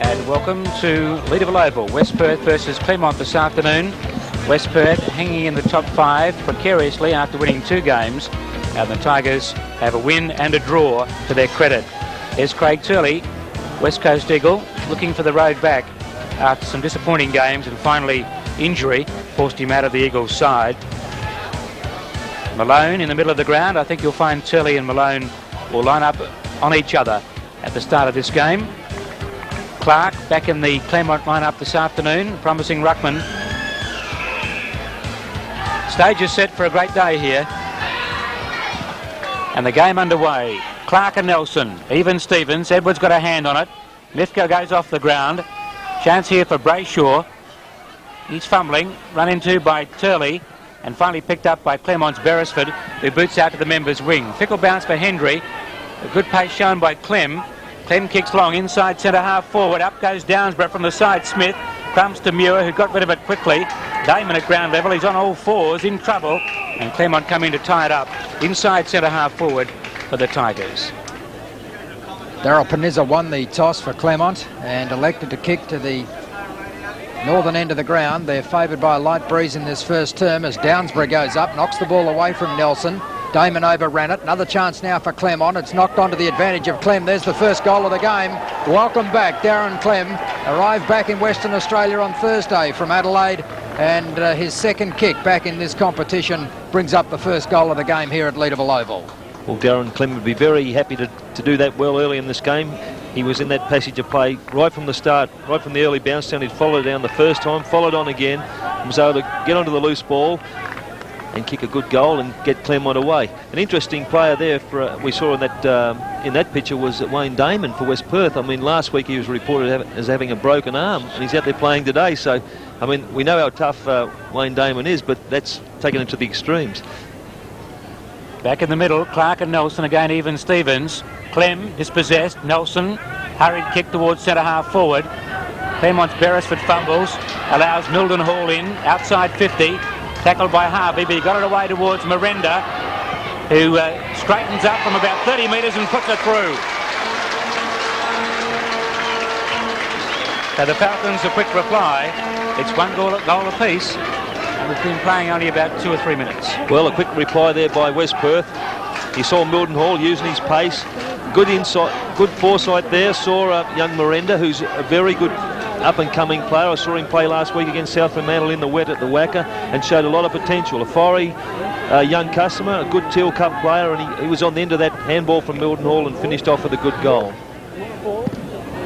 And welcome to Leederville Oval, West Perth versus Claremont this afternoon. West Perth hanging in the top 5 precariously after winning 2 games, and the Tigers have a win and a draw to their credit. Here's Craig Turley, West Coast Eagle, looking for the road back after some disappointing games, and finally injury forced him out of the Eagles' side. Malone in the middle of the ground. I think you'll find Turley and Malone will line up on each other at the start of this game. Clark back in the Claremont lineup this afternoon, promising ruckman. Stage is set for a great day here. And the game underway. Clark and Nelson, even Stevens. Edwards got a hand on it. Mifka goes off the ground. Chance here for Brayshaw. He's fumbling, run into by Turley, and finally picked up by Claremont's Beresford, who boots out to the members' wing. Fickle bounce for Hendry. A good pace shown by Clem. Clem kicks long inside centre half forward. Up goes Downsborough from the side. Smith comes to Muir, who got rid of it quickly. Damon at ground level. He's on all fours, in trouble. And Claremont coming to tie it up inside centre half forward for the Tigers. Daryl Panizza won the toss for Claremont and elected to kick to the northern end of the ground. They're favoured by a light breeze in this first term as Downsborough goes up, knocks the ball away from Nelson. Damon overran it. Another chance now for Claremont. It's knocked onto the advantage of Clem. There's the first goal of the game. Welcome back, Darren Clem. Arrived back in Western Australia on Thursday from Adelaide, and his second kick back in this competition brings up the first goal of the game here at Leederville Oval. Well, Darren Clem would be very happy to do that well early in this game. He was in that passage of play right from the start, right from the early bounce down. He'd followed down the first time, followed on again, and was able to get onto the loose ball and kick a good goal and get Claremont away. An interesting player there we saw in that picture was Wayne Damon for West Perth. I mean, last week he was reported as having a broken arm, and he's out there playing today. So, I mean, we know how tough Wayne Damon is, but that's taken him to the extremes. Back in the middle, Clark and Nelson again, even Stevens. Clem dispossessed. Nelson hurried kick towards centre half forward. Claremont's Beresford fumbles, allows Milden Hall in outside 50. Tackled by Harvey, but he got it away towards Miranda, who straightens up from about 30 metres and puts it through. So the Falcons, a quick reply. It's one goal apiece, and we've been playing only about 2 or 3 minutes. Well, a quick reply there by West Perth. He saw Milden Hall using his pace. Good insight, good foresight there. Saw young Miranda, who's a very good up-and-coming player. I saw him play last week against South Fremantle in the wet at the Wacker and showed a lot of potential. A fiery young customer, a good Teal Cup player, and he was on the end of that handball from Milden Hall and finished off with a good goal.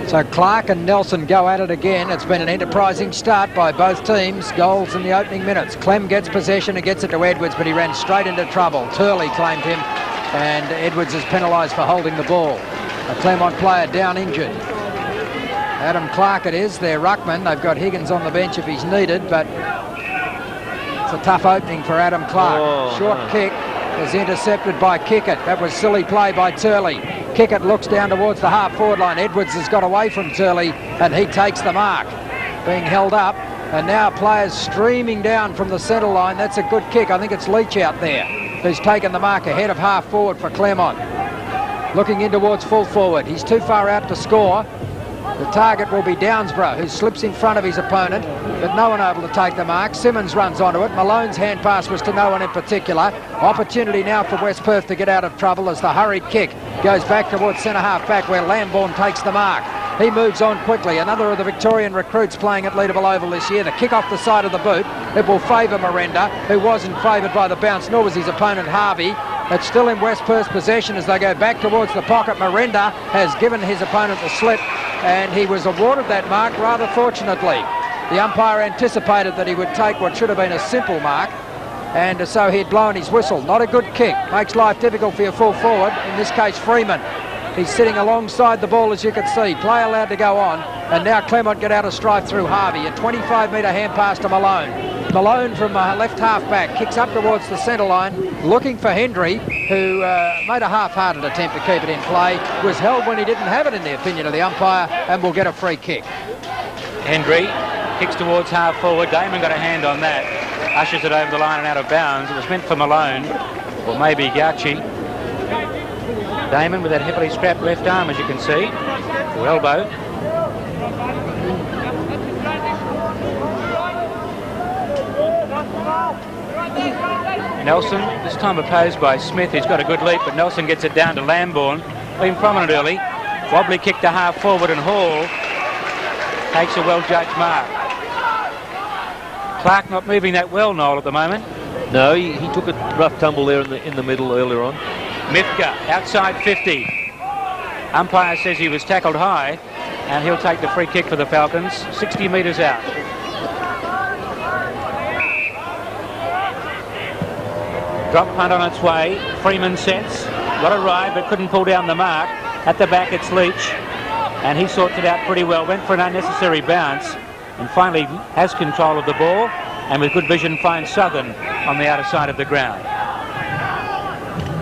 So Clark and Nelson go at it again. It's been an enterprising start by both teams. Goals in the opening minutes. Clem gets possession and gets it to Edwards, but he ran straight into trouble. Turley claimed him, and Edwards is penalised for holding the ball. A Claremont player down injured. Adam Clark it is, their ruckman. They've got Higgins on the bench if he's needed, but it's a tough opening for Adam Clark. Short kick is intercepted by Kickett. That was silly play by Turley. Kickett looks down towards the half-forward line. Edwards has got away from Turley, and he takes the mark. Being held up, and now players streaming down from the centre line. That's a good kick. I think it's Leach out there who's taken the mark ahead of half-forward for Claremont. Looking in towards full-forward. He's too far out to score. The target will be Downsborough, who slips in front of his opponent, but no one able to take the mark. Simmons runs onto it. Malone's hand pass was to no one in particular. Opportunity now for West Perth to get out of trouble as the hurried kick goes back towards centre half back where Lambourne takes the mark. He moves on quickly. Another of the Victorian recruits playing at Leederville Oval this year. The kick off the side of the boot. It will favour Miranda, who wasn't favoured by the bounce, nor was his opponent Harvey. It's still in West Perth's possession as they go back towards the pocket. Miranda has given his opponent the slip, and he was awarded that mark rather fortunately. The umpire anticipated that he would take what should have been a simple mark, and so he'd blown his whistle. Not a good kick. Makes life difficult for your full forward, in this case Freeman. He's sitting alongside the ball, as you can see. Play allowed to go on, and now Claremont get out of strife through Harvey. A 25-metre hand pass to Malone. Malone from left half-back kicks up towards the centre line, looking for Hendry, who made a half-hearted attempt to keep it in play. Was held when he didn't have it, in the opinion of the umpire, and will get a free kick. Hendry kicks towards half-forward. Damon got a hand on that. Ushers it over the line and out of bounds. It was meant for Malone, or maybe Gauci. Damon with that heavily strapped left arm, as you can see, or elbow. Nelson, this time opposed by Smith. He's got a good leap, but Nelson gets it down to Lambourne. Been prominent early. Wobbly kick to half forward, and Hall takes a well-judged mark. Clark not moving that well, Noel, at the moment. No, he took a rough tumble there in the middle earlier on. Mifka, outside 50. Umpire says he was tackled high, and he'll take the free kick for the Falcons, 60 metres out. Drop punt on its way. Freeman sets. Got a ride, but couldn't pull down the mark. At the back, it's Leach, and he sorts it out pretty well. Went for an unnecessary bounce, and finally has control of the ball, and with good vision finds Southern on the outer side of the ground.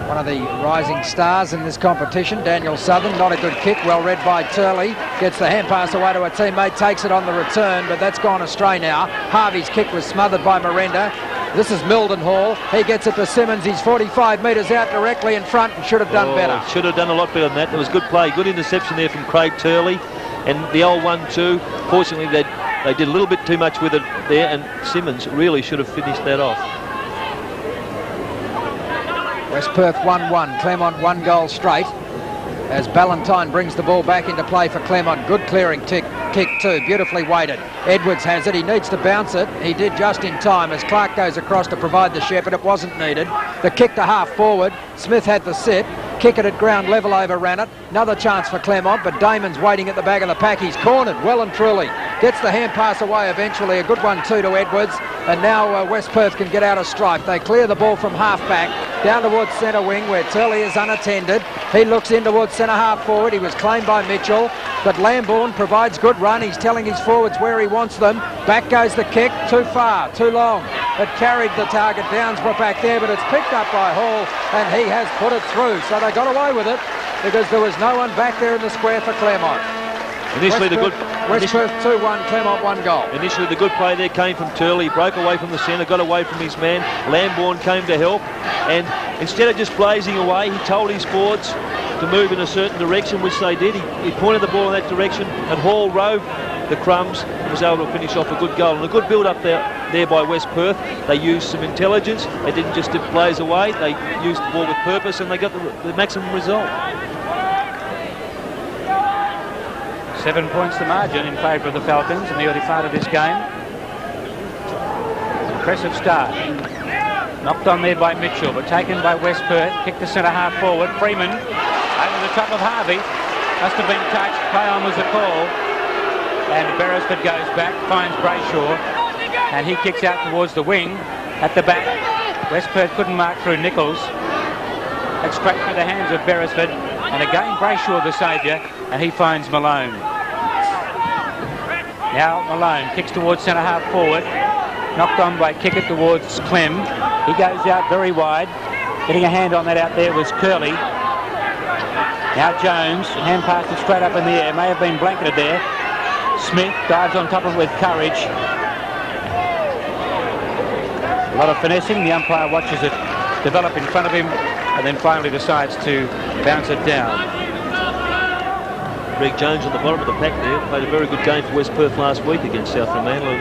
One of the rising stars in this competition, Daniel Southern. Not a good kick, well read by Turley. Gets the hand pass away to a teammate, takes it on the return, but that's gone astray now. Harvey's kick was smothered by Miranda. This is Mildenhall. He gets it to Simmons. He's 45 metres out directly in front and should have done better. Should have done a lot better than that. There was good play, good interception there from Craig Turley. And the old 1-2, fortunately they did a little bit too much with it there, and Simmons really should have finished that off. West Perth 1-1, Claremont 1 goal straight as Ballantyne brings the ball back into play for Claremont. Good clearing kick too, beautifully weighted. Edwards has it, he needs to bounce it. He did just in time as Clark goes across to provide the shepherd. It wasn't needed. The kick to half forward, Smith had the set. Kick it at ground level, overran it. Another chance for Claremont, but Damon's waiting at the back of the pack. He's cornered well and truly. Gets the hand pass away eventually. A good one too to Edwards. And now West Perth can get out of strife. They clear the ball from half back down towards centre wing where Turley is unattended. He looks in towards centre half forward. He was claimed by Mitchell, but Lambourne provides good run. He's telling his forwards where he wants them. Back goes the kick. Too far, too long. It carried the target. Downsborough back there, but it's picked up by Hall, and he has put it through. So they got away with it because there was no one back there in the square for Claremont. Initially West Perth 2-1, Claremont 1 goal. Initially the good play there came from Turley. He broke away from the centre, got away from his man. Lambourne came to help, and instead of just blazing away, he told his forwards to move in a certain direction, which they did. He pointed the ball in that direction, and Hall roved the crumbs and was able to finish off a good goal. And a good build-up there by West Perth. They used some intelligence. They didn't just blaze away. They used the ball with purpose, and they got the maximum result. 7 points the margin in favour of the Falcons in the early part of this game. Impressive start. Knocked on there by Mitchell, but taken by West Perth. Kick to centre half forward. Freeman over the top of Harvey. Must have been touched. Play on was the call. And Beresford goes back, finds Brayshaw, and he kicks out towards the wing. At the back, West Perth couldn't mark through Nichols. It's straight through the hands of Beresford, and again Brayshaw the saviour, and he finds Malone. Now Malone kicks towards centre half forward, knocked on by Kickett towards Clem. He goes out very wide. Getting a hand on that out there was Curley. Now Jones, hand passes straight up in the air, may have been blanketed there. Smith dives on top of it with courage. A lot of finessing. The umpire watches it develop in front of him and then finally decides to bounce it down. Greg Jones on the bottom of the pack there played a very good game for West Perth last week against South Fremantle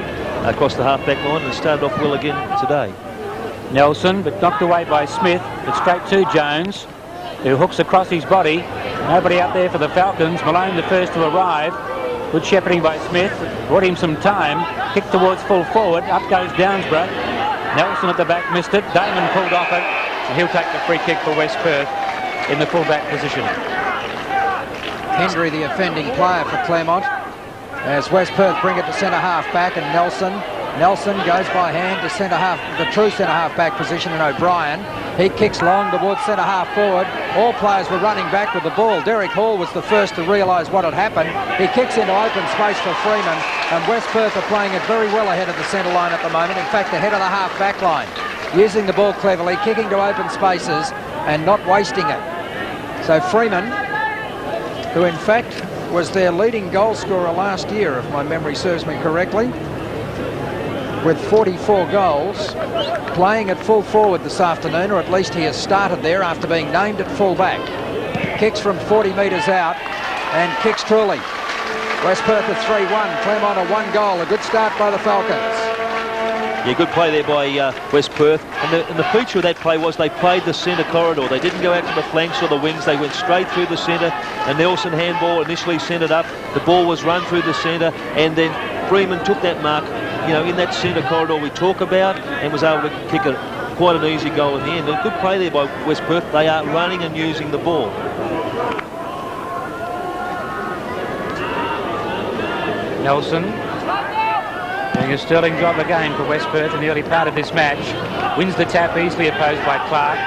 across the half-back line and started off well again today. Nelson, but knocked away by Smith, but straight to Jones, who hooks across his body. Nobody out there for the Falcons. Malone the first to arrive. Good shepherding by Smith, brought him some time. Kick towards full forward, up goes Downsborough. Nelson at the back missed it. Damon pulled off it, and he'll take the free kick for West Perth in the full-back position. Hendry, the offending player for Claremont, as West Perth bring it to centre half back, and Nelson goes by hand to centre half, the true centre half back position in O'Brien. He kicks long towards centre half forward. All players were running back with the ball. Derek Hall was the first to realise what had happened. He kicks into open space for Freeman, and West Perth are playing it very well ahead of the centre line at the moment. In fact, ahead of the half back line, using the ball cleverly, kicking to open spaces and not wasting it. So Freeman, who in fact was their leading goal scorer last year, if my memory serves me correctly, with 44 goals, playing at full forward this afternoon, or at least he has started there after being named at full back. Kicks from 40 metres out and kicks truly. West Perth are 3-1, Claremont are 1 goal. A good start by the Falcons. Yeah, good play there by West Perth. And the feature of that play was they played the centre corridor. They didn't go out to the flanks or the wings. They went straight through the centre. And Nelson handball initially centred up. The ball was run through the centre, and then Freeman took that mark, you know, in that centre corridor we talk about, and was able to kick quite an easy goal in the end. A good play there by West Perth. They are running and using the ball. Nelson doing a sterling job again for West Perth in the early part of this match. Wins the tap, easily opposed by Clark.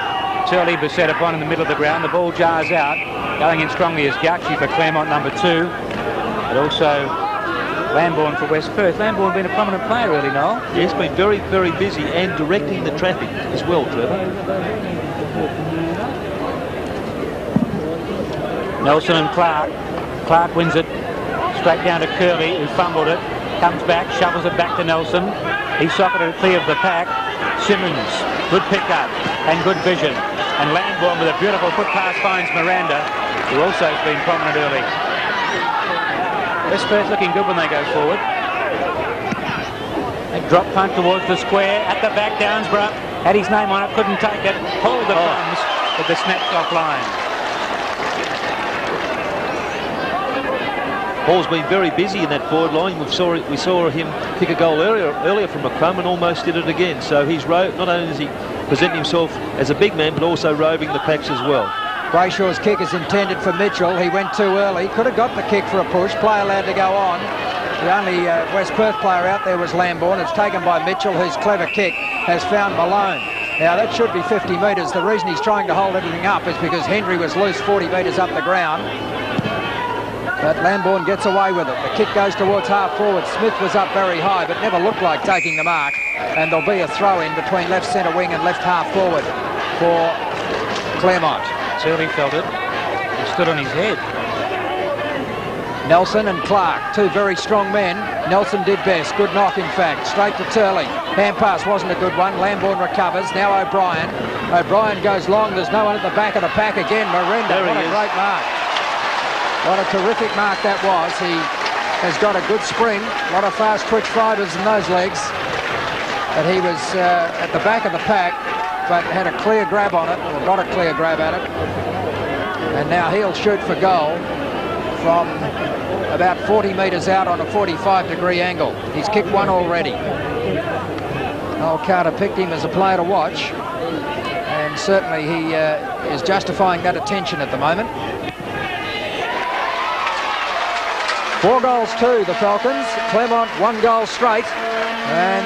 Turley beset upon in the middle of the ground. The ball jars out. Going in strongly is Gieschen for Claremont, number 2. But also Lambourne for West Perth. Lambourne been a prominent player really, Noel. Yeah, he's been very, very busy and directing the traffic as well, Trevor. Nelson and Clark. Clark wins it straight down to Curley, who fumbled it. Comes back, shovels it back to Nelson. He socketed it clear of the pack. Simmons, good pick-up and good vision. And Lambourne with a beautiful foot pass finds Miranda, who also has been prominent early. West Perth looking good when they go forward. A drop punt towards the square. At the back, Downsborough had his name on it, couldn't take it. Hold the comes with the snaps offline. Paul's been very busy in that forward line. We saw him kick a goal earlier from McCrum and almost did it again. So he's not only does he present himself as a big man, but also roving the packs as well. Brayshaw's kick is intended for Mitchell. He went too early. Could have got the kick for a push. Play allowed to go on. The only West Perth player out there was Lambourne. It's taken by Mitchell, whose clever kick has found Malone. Now that should be 50 metres. The reason he's trying to hold everything up is because Henry was loose 40 metres up the ground. But Lambourne gets away with it. The kick goes towards half forward. Smith was up very high, but never looked like taking the mark. And there'll be a throw in between left centre wing and left half forward for Claremont. Turley felt it. He stood on his head. Nelson and Clark, two very strong men. Nelson did best. Good knock, in fact. Straight to Turley. Hand pass wasn't a good one. Lambourne recovers. Now O'Brien. O'Brien goes long. There's no one at the back of the pack again. Miranda, what a great mark. What a terrific mark that was. He has got a good spring. A lot of fast twitch fibres in those legs. But he was at the back of the pack, but had a clear grab on it, or got a clear grab at it. And now he'll shoot for goal from about 40 metres out on a 45-degree angle. He's kicked one already. Noel Carter picked him as a player to watch. And certainly he is justifying that attention at the moment. 4 goals to the Falcons. Claremont 1 goal straight. And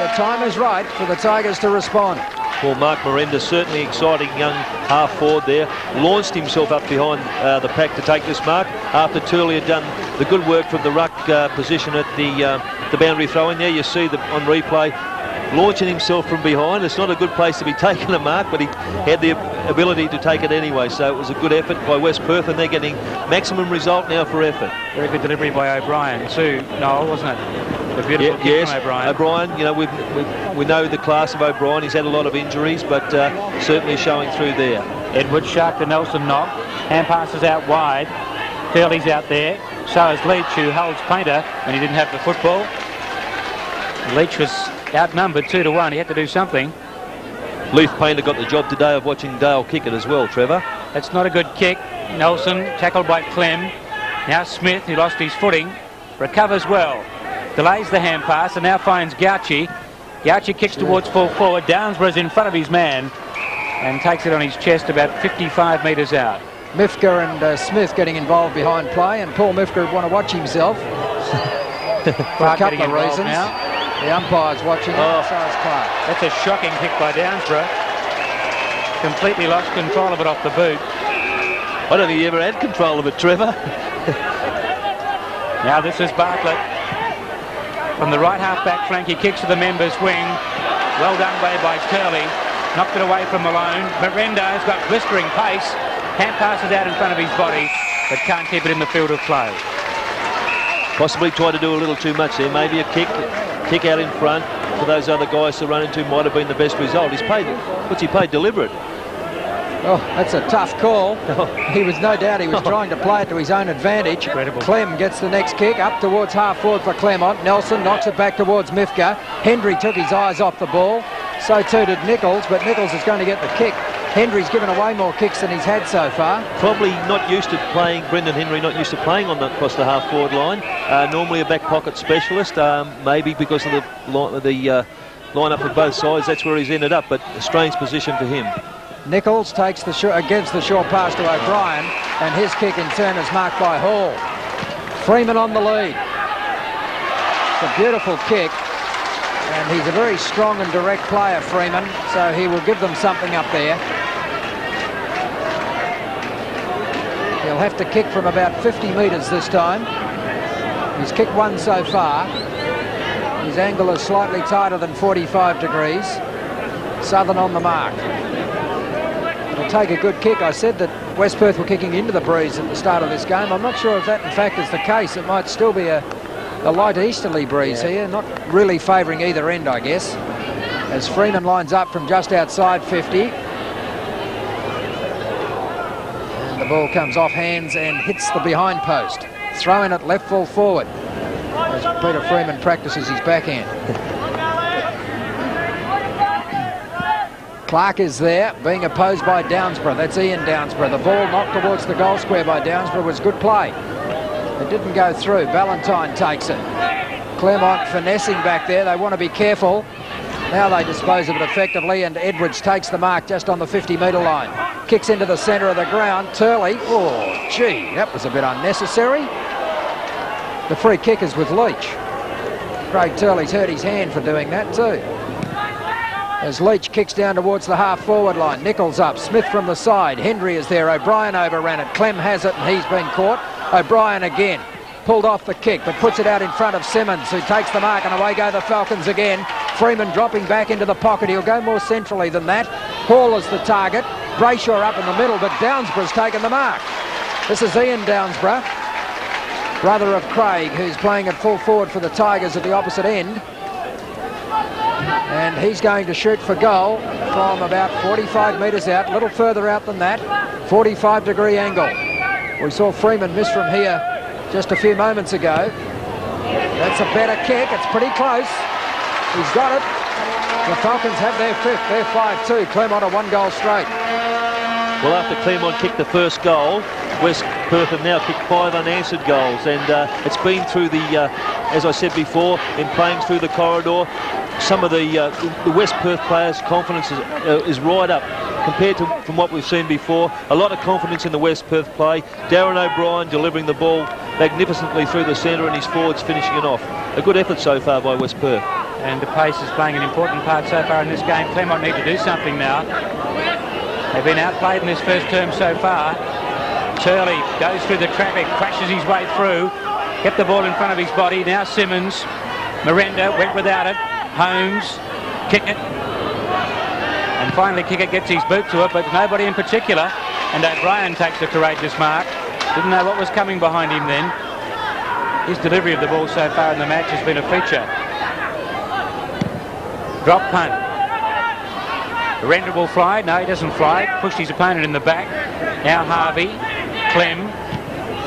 the time is right for the Tigers to respond. Well, Mark Miranda, certainly exciting young half forward there. Launched himself up behind the pack to take this mark after Turley had done the good work from the ruck position at the boundary throw-in. There you see on replay, launching himself from behind. It's not a good place to be taking a mark, but he had the ability to take it anyway. So it was a good effort by West Perth, and they're getting maximum result now for effort. Very good delivery by O'Brien too, Noel, wasn't it? A beautiful kick from O'Brien. O'Brien, you know, we know the class of O'Brien. He's had a lot of injuries, but certainly showing through there. Edwards shark to Nelson knock. Hand passes out wide. Curley's out there. So is Leach, who holds Painter when he didn't have the football. Leach was outnumbered 2-1. He had to do something. Leith Painter got the job today of watching Dale kick it as well, Trevor. That's not a good kick. Nelson tackled by Clem. Now Smith, who lost his footing, recovers well. Delays the hand pass and now finds Gieschen. Gieschen kicks towards full forward. Downsborough's in front of his man and takes it on his chest about 55 metres out. Mifka and Smith getting involved behind play, and Paul Mifka would want to watch himself for a couple of reasons. Now. The umpire's watching him, so is Clark. That's a shocking kick by Downsborough. Completely lost control of it off the boot. I don't think he ever had control of it, Trevor. Now this is Bartlett. From the right half-back flank, he kicks to the members' wing. Well done by Turley. Knocked it away from Malone. Miranda has got blistering pace. Hand passes out in front of his body, but can't keep it in the field of play. Possibly tried to do a little too much there. Maybe a kick out in front for those other guys to run into might have been the best result. He's paid, what's he paid? Deliberate. Oh, that's a tough call. He was no doubt he was trying to play it to his own advantage. Incredible. Clem gets the next kick up towards half forward for Claremont. Nelson knocks it back towards Mifka. Hendry took his eyes off the ball. So too did Nichols, but Nichols is going to get the kick. Hendry's given away more kicks than he's had so far. Probably not used to playing, Brendan Henry not used to playing across the half forward line. Normally a back pocket specialist, maybe because of the line-up of both sides, that's where he's ended up, but a strange position for him. Nichols takes the gives the short pass to O'Brien, and his kick in turn is marked by Hall. Freeman on the lead. It's a beautiful kick, and he's a very strong and direct player, Freeman, so he will give them something up there. He'll have to kick from about 50 metres this time. He's kicked one so far. His angle is slightly tighter than 45 degrees. Southern on the mark. It'll take a good kick. I said that West Perth were kicking into the breeze at the start of this game. I'm not sure if that in fact is the case. It might still be a light easterly breeze here, not really favouring either end, I guess, as Freeman lines up from just outside 50. And the ball comes off hands and hits the behind post. Throw in at left full forward as Peter Freeman practices his backhand. Clark is there, being opposed by Downsborough. That's Ian Downsborough. The ball knocked towards the goal square by Downsborough was good play. It didn't go through. Valentine takes it. Claremont finessing back there. They want to be careful. Now they dispose of it effectively, and Edwards takes the mark just on the 50-metre line. Kicks into the centre of the ground. Turley. Oh, gee, that was a bit unnecessary. The free kick is with Leach. Craig Turley's hurt his hand for doing that too. As Leach kicks down towards the half-forward line. Nichols up. Smith from the side. Hendry is there. O'Brien overran it. Clem has it, and he's been caught. O'Brien again. Pulled off the kick, but puts it out in front of Simmons, who takes the mark, and away go the Falcons again. Freeman dropping back into the pocket. He'll go more centrally than that. Hall is the target. Brayshaw up in the middle, but Downsborough's taken the mark. This is Ian Downsborough, brother of Craig, who's playing at full forward for the Tigers at the opposite end. And he's going to shoot for goal from about 45 metres out, a little further out than that, 45-degree angle. We saw Freeman miss from here just a few moments ago. That's a better kick. It's pretty close. He's got it. The Falcons have their fifth. They're 5-2. Claremont are 1 goal straight. Well, after Claremont kicked the first goal, West Perth have now kicked 5 unanswered goals, and it's been through the, as I said before, in playing through the corridor. Some of the West Perth players' confidence is right up compared to from what we've seen before. A lot of confidence in the West Perth play. Darren O'Brien delivering the ball magnificently through the centre, and his forwards finishing it off. A good effort so far by West Perth. And the pace is playing an important part so far in this game. Claremont need to do something now. They've been outplayed in this first term so far. Turley goes through the traffic, crashes his way through, kept the ball in front of his body. Now Simmons, Miranda went without it. Holmes, kick it. And finally Kicker gets his boot to it, but nobody in particular. And O'Brien takes a courageous mark. Didn't know what was coming behind him then. His delivery of the ball so far in the match has been a feature. Drop punt. Miranda will fly. No, he doesn't fly. Pushed his opponent in the back. Now Harvey. Clem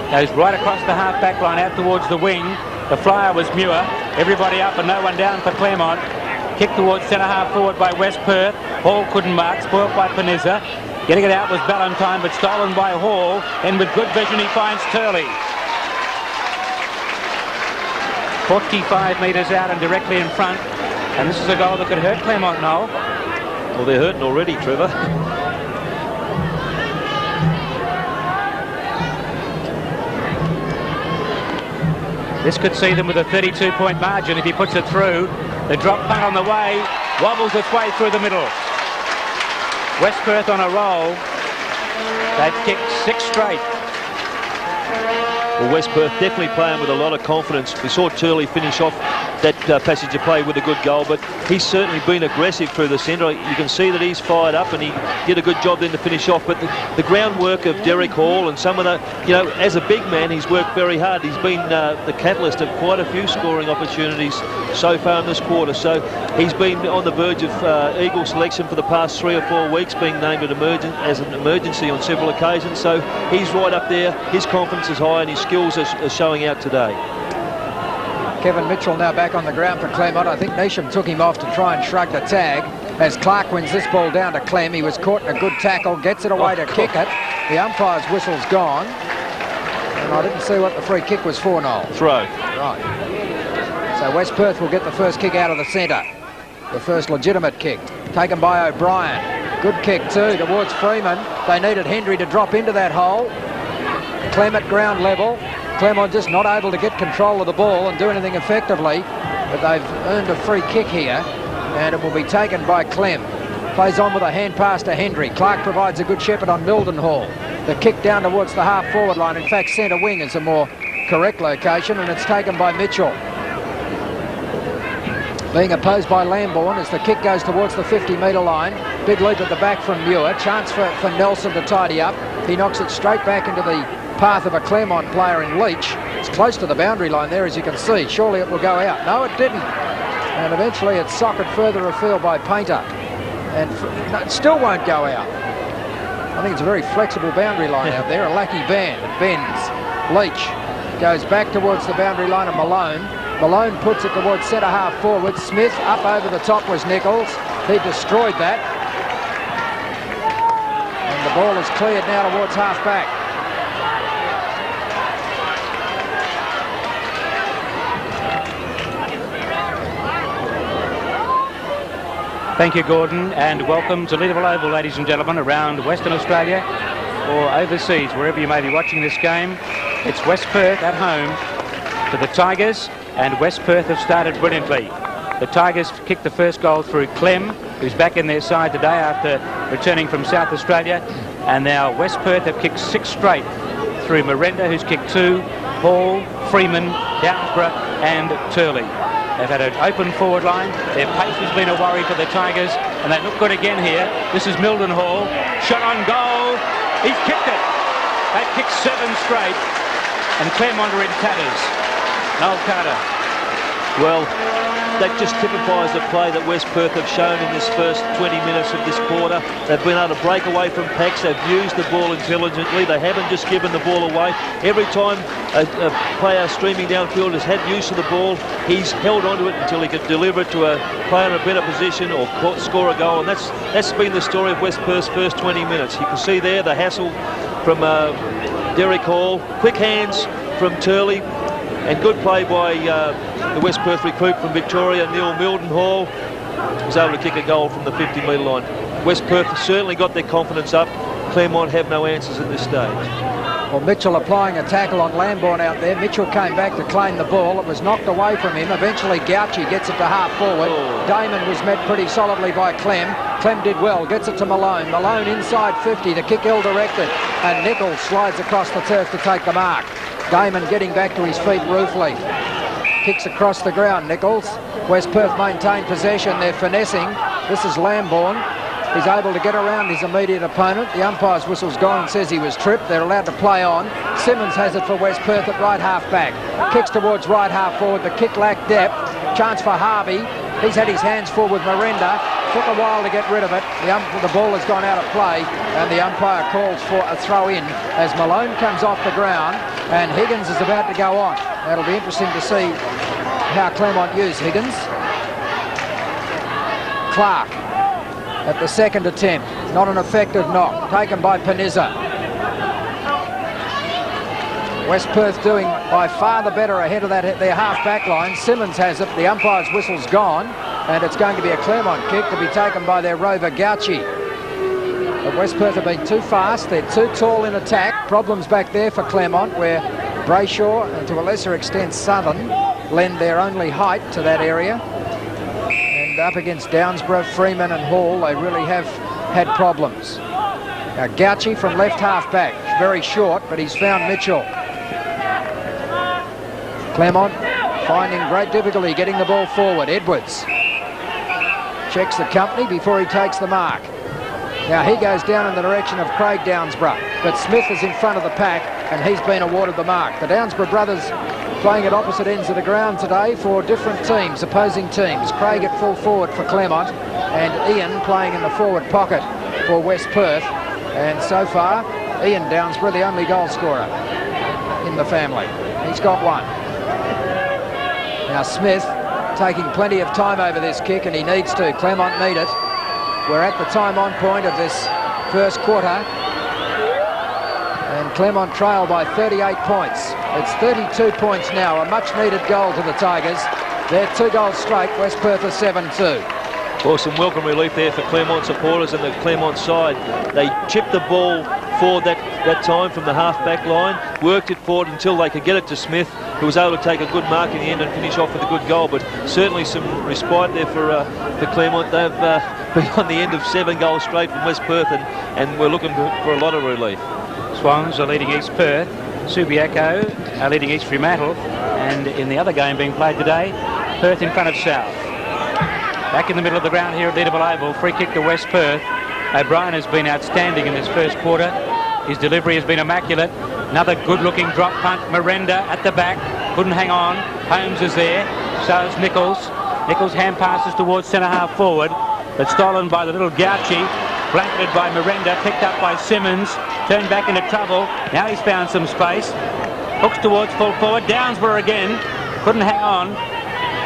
goes right across the half-back line out towards the wing. The flyer was Muir. Everybody up and no one down for Claremont. Kick towards centre-half forward by West Perth. Hall couldn't mark. Spoilt by Panizza. Getting it out was Valentine, but stolen by Hall. And with good vision, he finds Turley. 45 metres out and directly in front. And this is a goal that could hurt Claremont, Noel. Well, they're hurting already, Trevor. This could see them with a 32-point margin if he puts it through. The drop punt on the way, wobbles its way through the middle. West Perth on a roll. They've kicked 6 straight. Well, West Perth definitely playing with a lot of confidence. We saw Turley finish off that passage of play with a good goal, but he's certainly been aggressive through the centre. You can see that he's fired up, and he did a good job then to finish off. But the groundwork of Derek Hall and some of the, you know, as a big man, he's worked very hard. He's been the catalyst of quite a few scoring opportunities so far in this quarter. So he's been on the verge of Eagle selection for the past 3 or 4 weeks, being named as an emergency on several occasions. So he's right up there. His confidence is high, and his skills are showing out today. Kevin Mitchell now back on the ground for Claremont. I think Neesham took him off to try and shrug the tag. As Clark wins this ball down to Clem, he was caught in a good tackle, gets it away to kick it. The umpire's whistle's gone. And I didn't see what the free kick was for, Noel. Throw. Right. So West Perth will get the first kick out of the centre. The first legitimate kick, taken by O'Brien. Good kick too towards Freeman. They needed Hendry to drop into that hole. Clem at ground level. Claremont just not able to get control of the ball and do anything effectively, but they've earned a free kick here, and it will be taken by Clem. Plays on with a hand pass to Hendry. Clark provides a good shepherd on Mildenhall. The kick down towards the half-forward line. In fact, centre wing is a more correct location, and it's taken by Mitchell. Being opposed by Lambourne as the kick goes towards the 50-metre line. Big leap at the back from Muir. Chance for Nelson to tidy up. He knocks it straight back into the path of a Claremont player in Leach. It's close to the boundary line there, as you can see. Surely it will go out. No, it didn't. And eventually it's socked further afield by Painter. And no, it still won't go out. I think it's a very flexible boundary line out there. A lucky band. It bends. Leach goes back towards the boundary line of Malone. Malone puts it towards centre half forward. Smith up over the top was Nichols. He destroyed that. And the ball is cleared now towards half back. Thank you, Gordon, and welcome to Leederville Oval, ladies and gentlemen, around Western Australia or overseas, wherever you may be watching this game. It's West Perth at home to the Tigers, and West Perth have started brilliantly. The Tigers kicked the first goal through Clem, who's back in their side today after returning from South Australia, and now West Perth have kicked 6 straight through Miranda, who's kicked 2, Hall, Freeman, Downsborough and Turley. They've had an open forward line. Their pace has been a worry for the Tigers, and they look good again here. This is Mildenhall. Shot on goal. He's kicked it. They've kicked 7 straight, and Claremont are in tatters. Noel Carter. Well, that just typifies the play that West Perth have shown in this first 20 minutes of this quarter. They've been able to break away from packs. They've used the ball intelligently. They haven't just given the ball away. Every time a player streaming downfield has had use of the ball, he's held onto it until he could deliver it to a player in a better position or score a goal. And that's been the story of West Perth's first 20 minutes. You can see there the hassle from Derek Hall. Quick hands from Turley. And good play by the West Perth recruit from Victoria, Neil Mildenhall, was able to kick a goal from the 50-metre line. West Perth have certainly got their confidence up. Claremont have no answers at this stage. Well, Mitchell applying a tackle on Lambourne out there. Mitchell came back to claim the ball. It was knocked away from him. Eventually, Gauchi gets it to half forward. Oh. Damon was met pretty solidly by Clem. Clem did well, gets it to Malone. Malone inside 50, the kick ill-directed. And Nichols slides across the turf to take the mark. Damon getting back to his feet ruefully. Kicks across the ground, Nichols. West Perth maintain possession. They're finessing. This is Lambourne. He's able to get around his immediate opponent. The umpire's whistle's gone and says he was tripped. They're allowed to play on. Simmons has it for West Perth at right half back. Kicks towards right half forward. The kick lacked depth. Chance for Harvey. He's had his hands full with Miranda. Took a while to get rid of it. The ball has gone out of play, and the umpire calls for a throw in as Malone comes off the ground and Higgins is about to go on. That'll be interesting to see how Claremont use Higgins. Clark at the second attempt. Not an effective knock. Taken by Panizza. West Perth doing by far the better ahead of their half-back line. Simmons has it. The umpire's whistle's gone. And it's going to be a Claremont kick to be taken by their rover Gauchi. But West Perth have been too fast. They're too tall in attack. Problems back there for Claremont, where Brayshaw and to a lesser extent Southern lend their only height to that area. And up against Downsborough, Freeman and Hall, they really have had problems. Now Gauchi from left half back. Very short, but he's found Mitchell. Claremont finding great difficulty getting the ball forward. Edwards checks the company before he takes the mark. Now he goes down in the direction of Craig Downsborough, but Smith is in front of the pack and he's been awarded the mark. The Downsborough brothers playing at opposite ends of the ground today for different teams, opposing teams. Craig at full forward for Claremont and Ian playing in the forward pocket for West Perth. And so far, Ian Downsborough, the only goal scorer in the family. He's got one. Now Smith taking plenty of time over this kick, and he needs to. Claremont need it. We're at the time on point of this first quarter, and Claremont trail by 38 points. It's 32 points now, a much needed goal to the Tigers. They're 2 goals straight. West Perth are 7-2. Well, some welcome relief there for Claremont supporters and the Claremont side. They chipped the ball forward that time from the half-back line, worked it forward until they could get it to Smith, who was able to take a good mark in the end and finish off with a good goal. But certainly some respite there for Claremont. They've been on the end of 7 goals straight from West Perth, and we're looking for a lot of relief. Swans are leading East Perth. Subiaco are leading East Fremantle. And in the other game being played today, Perth in front of South. Back in the middle of the ground here at Leederville Oval, free kick to West Perth. O'Brien has been outstanding in this first quarter. His delivery has been immaculate. Another good-looking drop punt. Miranda at the back, couldn't hang on. Holmes is there, so is Nichols. Nichols hand passes towards centre-half forward, but stolen by the little Gouchy. Blanketed by Miranda, picked up by Simmons. Turned back into trouble. Now he's found some space. Hooks towards full forward. Downsborough again, couldn't hang on.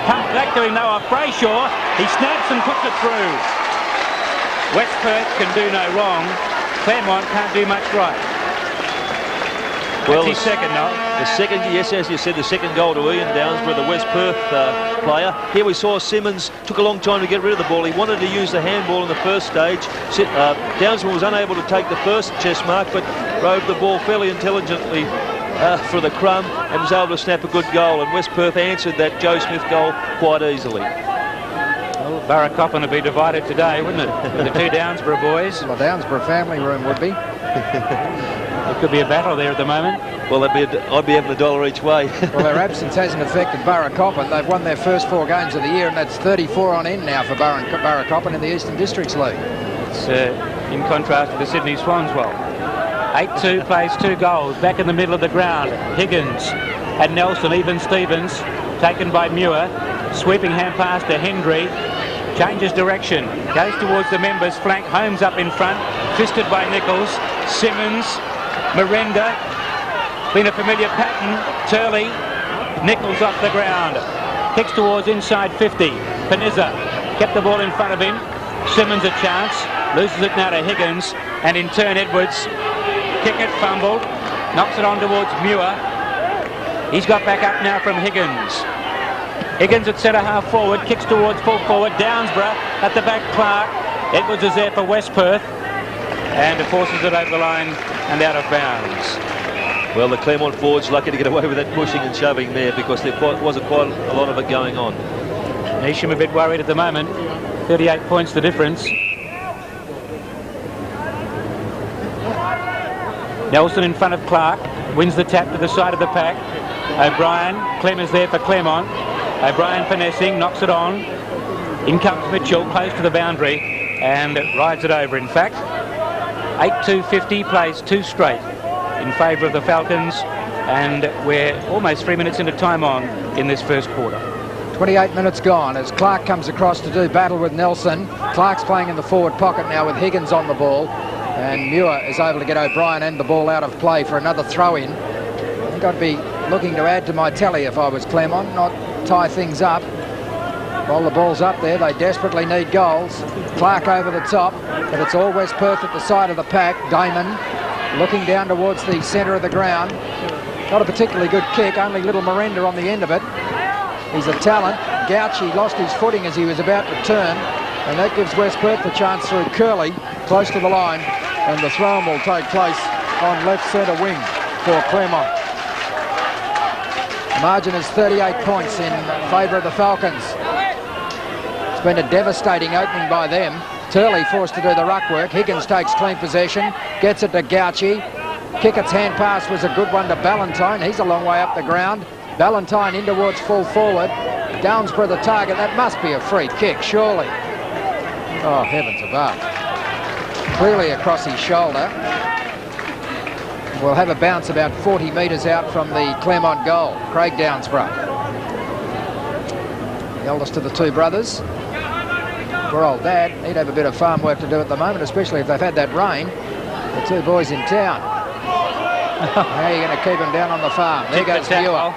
Pumped back to him though off Brayshaw. He snaps and puts it through. West Perth can do no wrong. Claremont can't do much right. Well, that's his second, no? The second, yes, as you said, the second goal to Ian Downsborough, the West Perth player. Here we saw Simmons took a long time to get rid of the ball. He wanted to use the handball in the first stage. Downsborough was unable to take the first chest mark, but rode the ball fairly intelligently for the crumb and was able to snap a good goal. And West Perth answered that Joe Smith goal quite easily. Well, Barracoppin would be divided today, wouldn't it? With the 2 Downsborough boys. Well, Downsborough family room would be. It could be a battle there at the moment. Well, I'd be having $1 each way. Well, their absence hasn't affected Barracoppin. They've won their first 4 games of the year, and that's 34 on end now for Barracoppin in the Eastern Districts League. It's in contrast to the Sydney Swans. Well, 8-2 plays 2 goals. Back in the middle of the ground, Higgins and Nelson, even Stevens, taken by Muir. Sweeping hand pass to Hendry. Changes direction. Goes towards the members' flank. Holmes up in front. Twisted by Nichols. Simmons. Miranda. Been a familiar pattern. Turley. Nichols off the ground. Kicks towards inside 50. Panizza kept the ball in front of him. Simmons a chance. Loses it now to Higgins. And in turn Edwards. Kick it, fumbled. Knocks it on towards Muir. He's got back up now from Higgins. Higgins at centre half forward, kicks towards full forward. Downsborough at the back, Clark. Edwards is there for West Perth and forces it over the line and out of bounds. Well, the Claremont forwards lucky to get away with that pushing and shoving there because there wasn't quite a lot of it going on. Neesham a bit worried at the moment. 38 points the difference. Nelson in front of Clark, wins the tap to the side of the pack. O'Brien, Clem is there for Claremont. O'Brien finessing, knocks it on. In comes Mitchell, close to the boundary, and rides it over. In fact, 8-2-50 plays 2 straight in favour of the Falcons, and we're almost 3 minutes into time on in this first quarter. 28 minutes gone as Clark comes across to do battle with Nelson. Clark's playing in the forward pocket now with Higgins on the ball, and Muir is able to get O'Brien and the ball out of play for another throw-in. I think I'd be looking to add to my tally if I was Claremont, not tie things up. While the ball's up there, they desperately need goals. Clark over the top, but it's all West Perth at the side of the pack. Damon looking down towards the centre of the ground. Not a particularly good kick, only little Miranda on the end of it. He's a talent. Gouchy lost his footing as he was about to turn, and that gives West Perth the chance through Curley, close to the line, and the throw-in will take place on left centre wing for Claremont. The margin is 38 points in favour of the Falcons. It's been a devastating opening by them. Turley forced to do the ruck work. Higgins takes clean possession, gets it to Gouchy. Kickett's hand pass was a good one to Ballantyne. He's a long way up the ground. Ballantyne in towards full forward. Downsborough the target. That must be a free kick, surely. Oh, heavens above. Clearly across his shoulder. We'll have a bounce about 40 metres out from the Claremont goal. Craig Downsborough. The eldest of the two brothers. Poor old dad, he'd have a bit of farm work to do at the moment, especially if they've had that rain. The two boys in town. How are you going to keep him down on the farm? There goes Muir.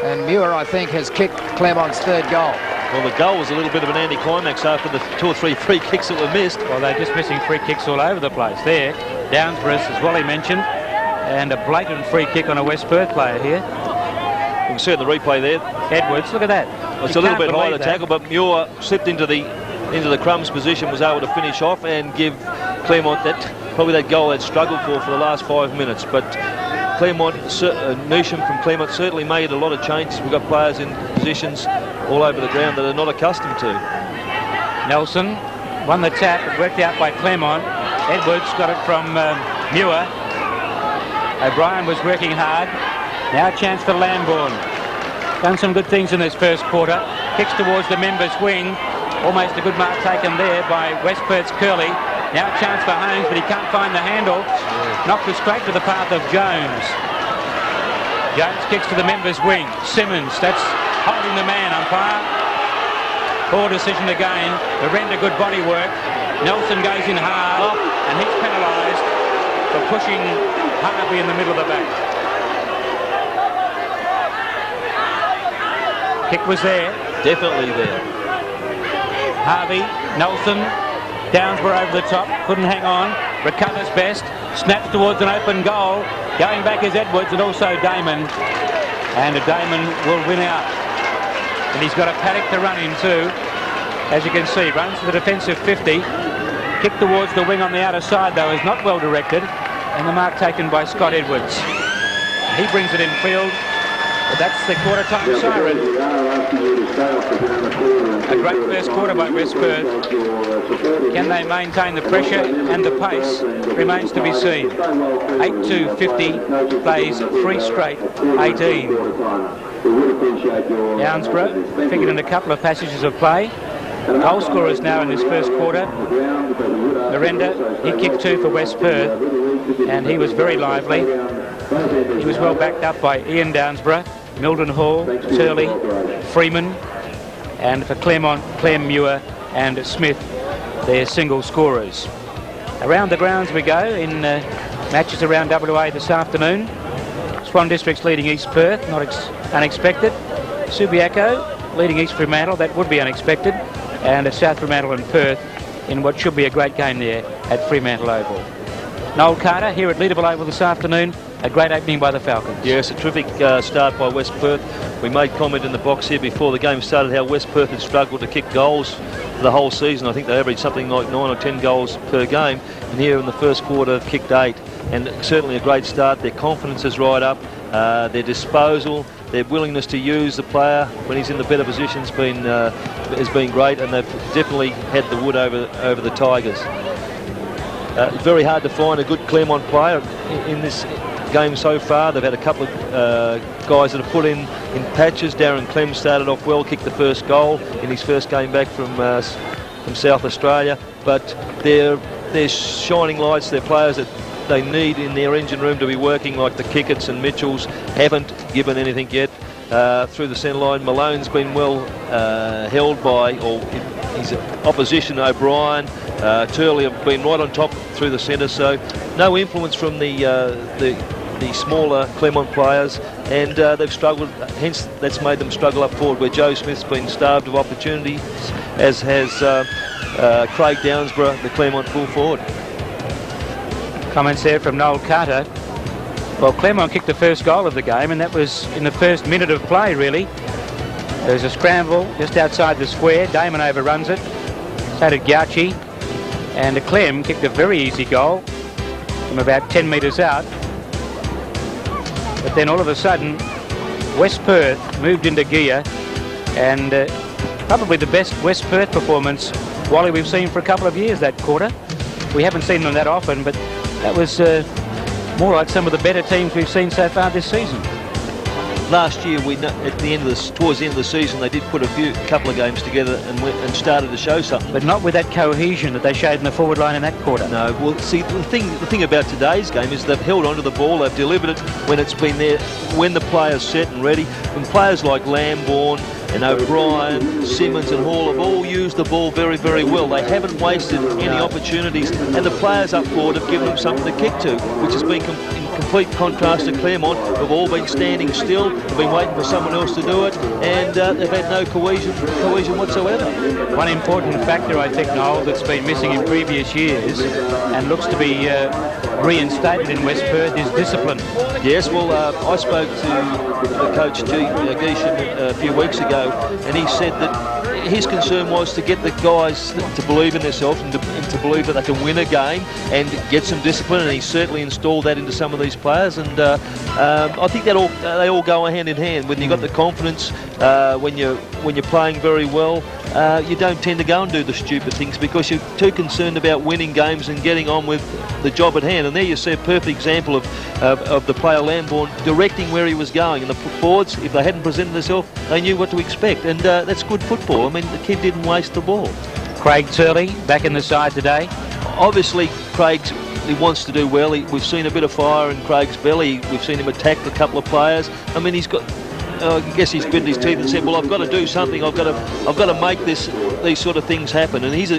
And Muir, I think, has kicked Claremont's third goal. Well, the goal was a little bit of an anticlimax after the 2 or 3 free kicks that were missed. Well, they're just missing free kicks all over the place there. Downsborough, as Wally mentioned, and a blatant free kick on a West Perth player here. You can see the replay there. Edwards, look at that. Well, it's a little bit high to tackle, but Muir slipped into the crumbs position, was able to finish off and give Claremont probably that goal they'd struggled for the last 5 minutes. But Claremont, Neesham from Claremont certainly made a lot of changes. We've got players in positions all over the ground that are not accustomed to. Nelson won the tap, it worked out by Claremont. Edwards got it from Muir. O'Brien was working hard. Now a chance for Lambourne. Done some good things in this first quarter. Kicks towards the members' wing. Almost a good mark taken there by West Perth's Curley. Now a chance for Holmes, but he can't find the handle. Knocked it straight to the path of Jones. Jones kicks to the members' wing. Simmons, that's holding the man, umpire. Poor decision again. Berenda, good body work. Nelson goes in hard, and he's penalised for pushing Harvey in the middle of the back. Kick was there. Definitely there. Harvey, Nelson, Downsborough over the top, couldn't hang on, recovers best, snaps towards an open goal, going back is Edwards and also Damon, and Damon will win out. And he's got a paddock to run into, as you can see, runs to the defensive 50, kick towards the wing on the outer side though is not well directed, and the mark taken by Scott Edwards. He brings it in field. But that's the quarter-time siren. A great first quarter by West Perth. Can they maintain the pressure and the pace? Remains to be seen. 8-2-50 plays 3 straight 18. Downsborough figured in a couple of passages of play. Goal scorers now in this first quarter. Berenda, he kicked 2 for West Perth, and he was very lively. He was well backed up by Ian Downsborough, Milton Hall, Turley, Freeman, and for Claremont, Clem Muir and Smith, their single scorers. Around the grounds we go in matches around WA this afternoon. Swan District's leading East Perth, not unexpected. Subiaco leading East Fremantle, that would be unexpected. And South Fremantle and Perth in what should be a great game there at Fremantle Oval. Noel Carter here at Leederville Oval this afternoon. A great opening by the Falcons. Yes, a terrific start by West Perth. We made comment in the box here before the game started how West Perth had struggled to kick goals for the whole season. I think they averaged something like 9 or 10 goals per game, and here in the first quarter kicked 8. And certainly a great start. Their confidence is right up. Their disposal, their willingness to use the player when he's in the better position has been great, and they've definitely had the wood over the Tigers. Very hard to find a good Claremont player in this game so far. They've had a couple of guys that have put in patches. Darren Clem started off well, kicked the first goal in his first game back from South Australia. But they're shining lights. They're players that they need in their engine room to be working, like the Kickett's and Mitchells. Haven't given anything yet through the centre line. Malone's been well held by, or his opposition, O'Brien. Turley have been right on top through the centre, so no influence from the smaller Claremont players, and they've struggled, hence that's made them struggle up forward, where Joe Smith's been starved of opportunity, as has Craig Downsborough, the Claremont full forward. Comments there from Noel Carter. Well, Claremont kicked the first goal of the game, and that was in the first minute of play, really. There was a scramble just outside the square. Damon overruns it. So did Gieschen. And Clem kicked a very easy goal from about 10 metres out. But then all of a sudden, West Perth moved into gear, and probably the best West Perth performance, Wally, we've seen for a couple of years that quarter. We haven't seen them that often, but that was more like some of the better teams we've seen so far this season. last year, at the end of towards the end of the season, they did put a couple of games together and started to show something. But not with that cohesion that they showed in the forward line in that quarter. No, well, see, the thing about today's game is they've held onto the ball, they've delivered it when it's been there, when the player's set and ready. When players like Lambourne and O'Brien, Simmons and Hall have all used the ball very, very well. They haven't wasted any opportunities, and the players up forward have given them something to kick to, which has been in complete contrast to Claremont, who've all been standing still, have been waiting for someone else to do it, and they've had no cohesion whatsoever. One important factor, I think, Noel, that's been missing in previous years and looks to be reinstated in West Perth is discipline. Yes, well, I spoke to Coach Gieschen a few weeks ago, and he said that his concern was to get the guys to believe in themselves and to believe that they can win a game and get some discipline, and he certainly installed that into some of these players, and I think that they all go hand in hand. When you've got the confidence, when you're playing very well, you don't tend to go and do the stupid things because you're too concerned about winning games and getting on with the job at hand. And there you see a perfect example of the player Lambourne directing where he was going, and the forwards, if they hadn't presented themselves, they knew what to expect, and that's good football. I mean, the kid didn't waste the ball. Craig Turley back in the side today. Obviously, he wants to do well. We've seen a bit of fire in Craig's belly. We've seen him attack a couple of players. I mean, he's got. I guess he's gritted his teeth and said, "Well, I've got to do something. I've got to make these sort of things happen." And he's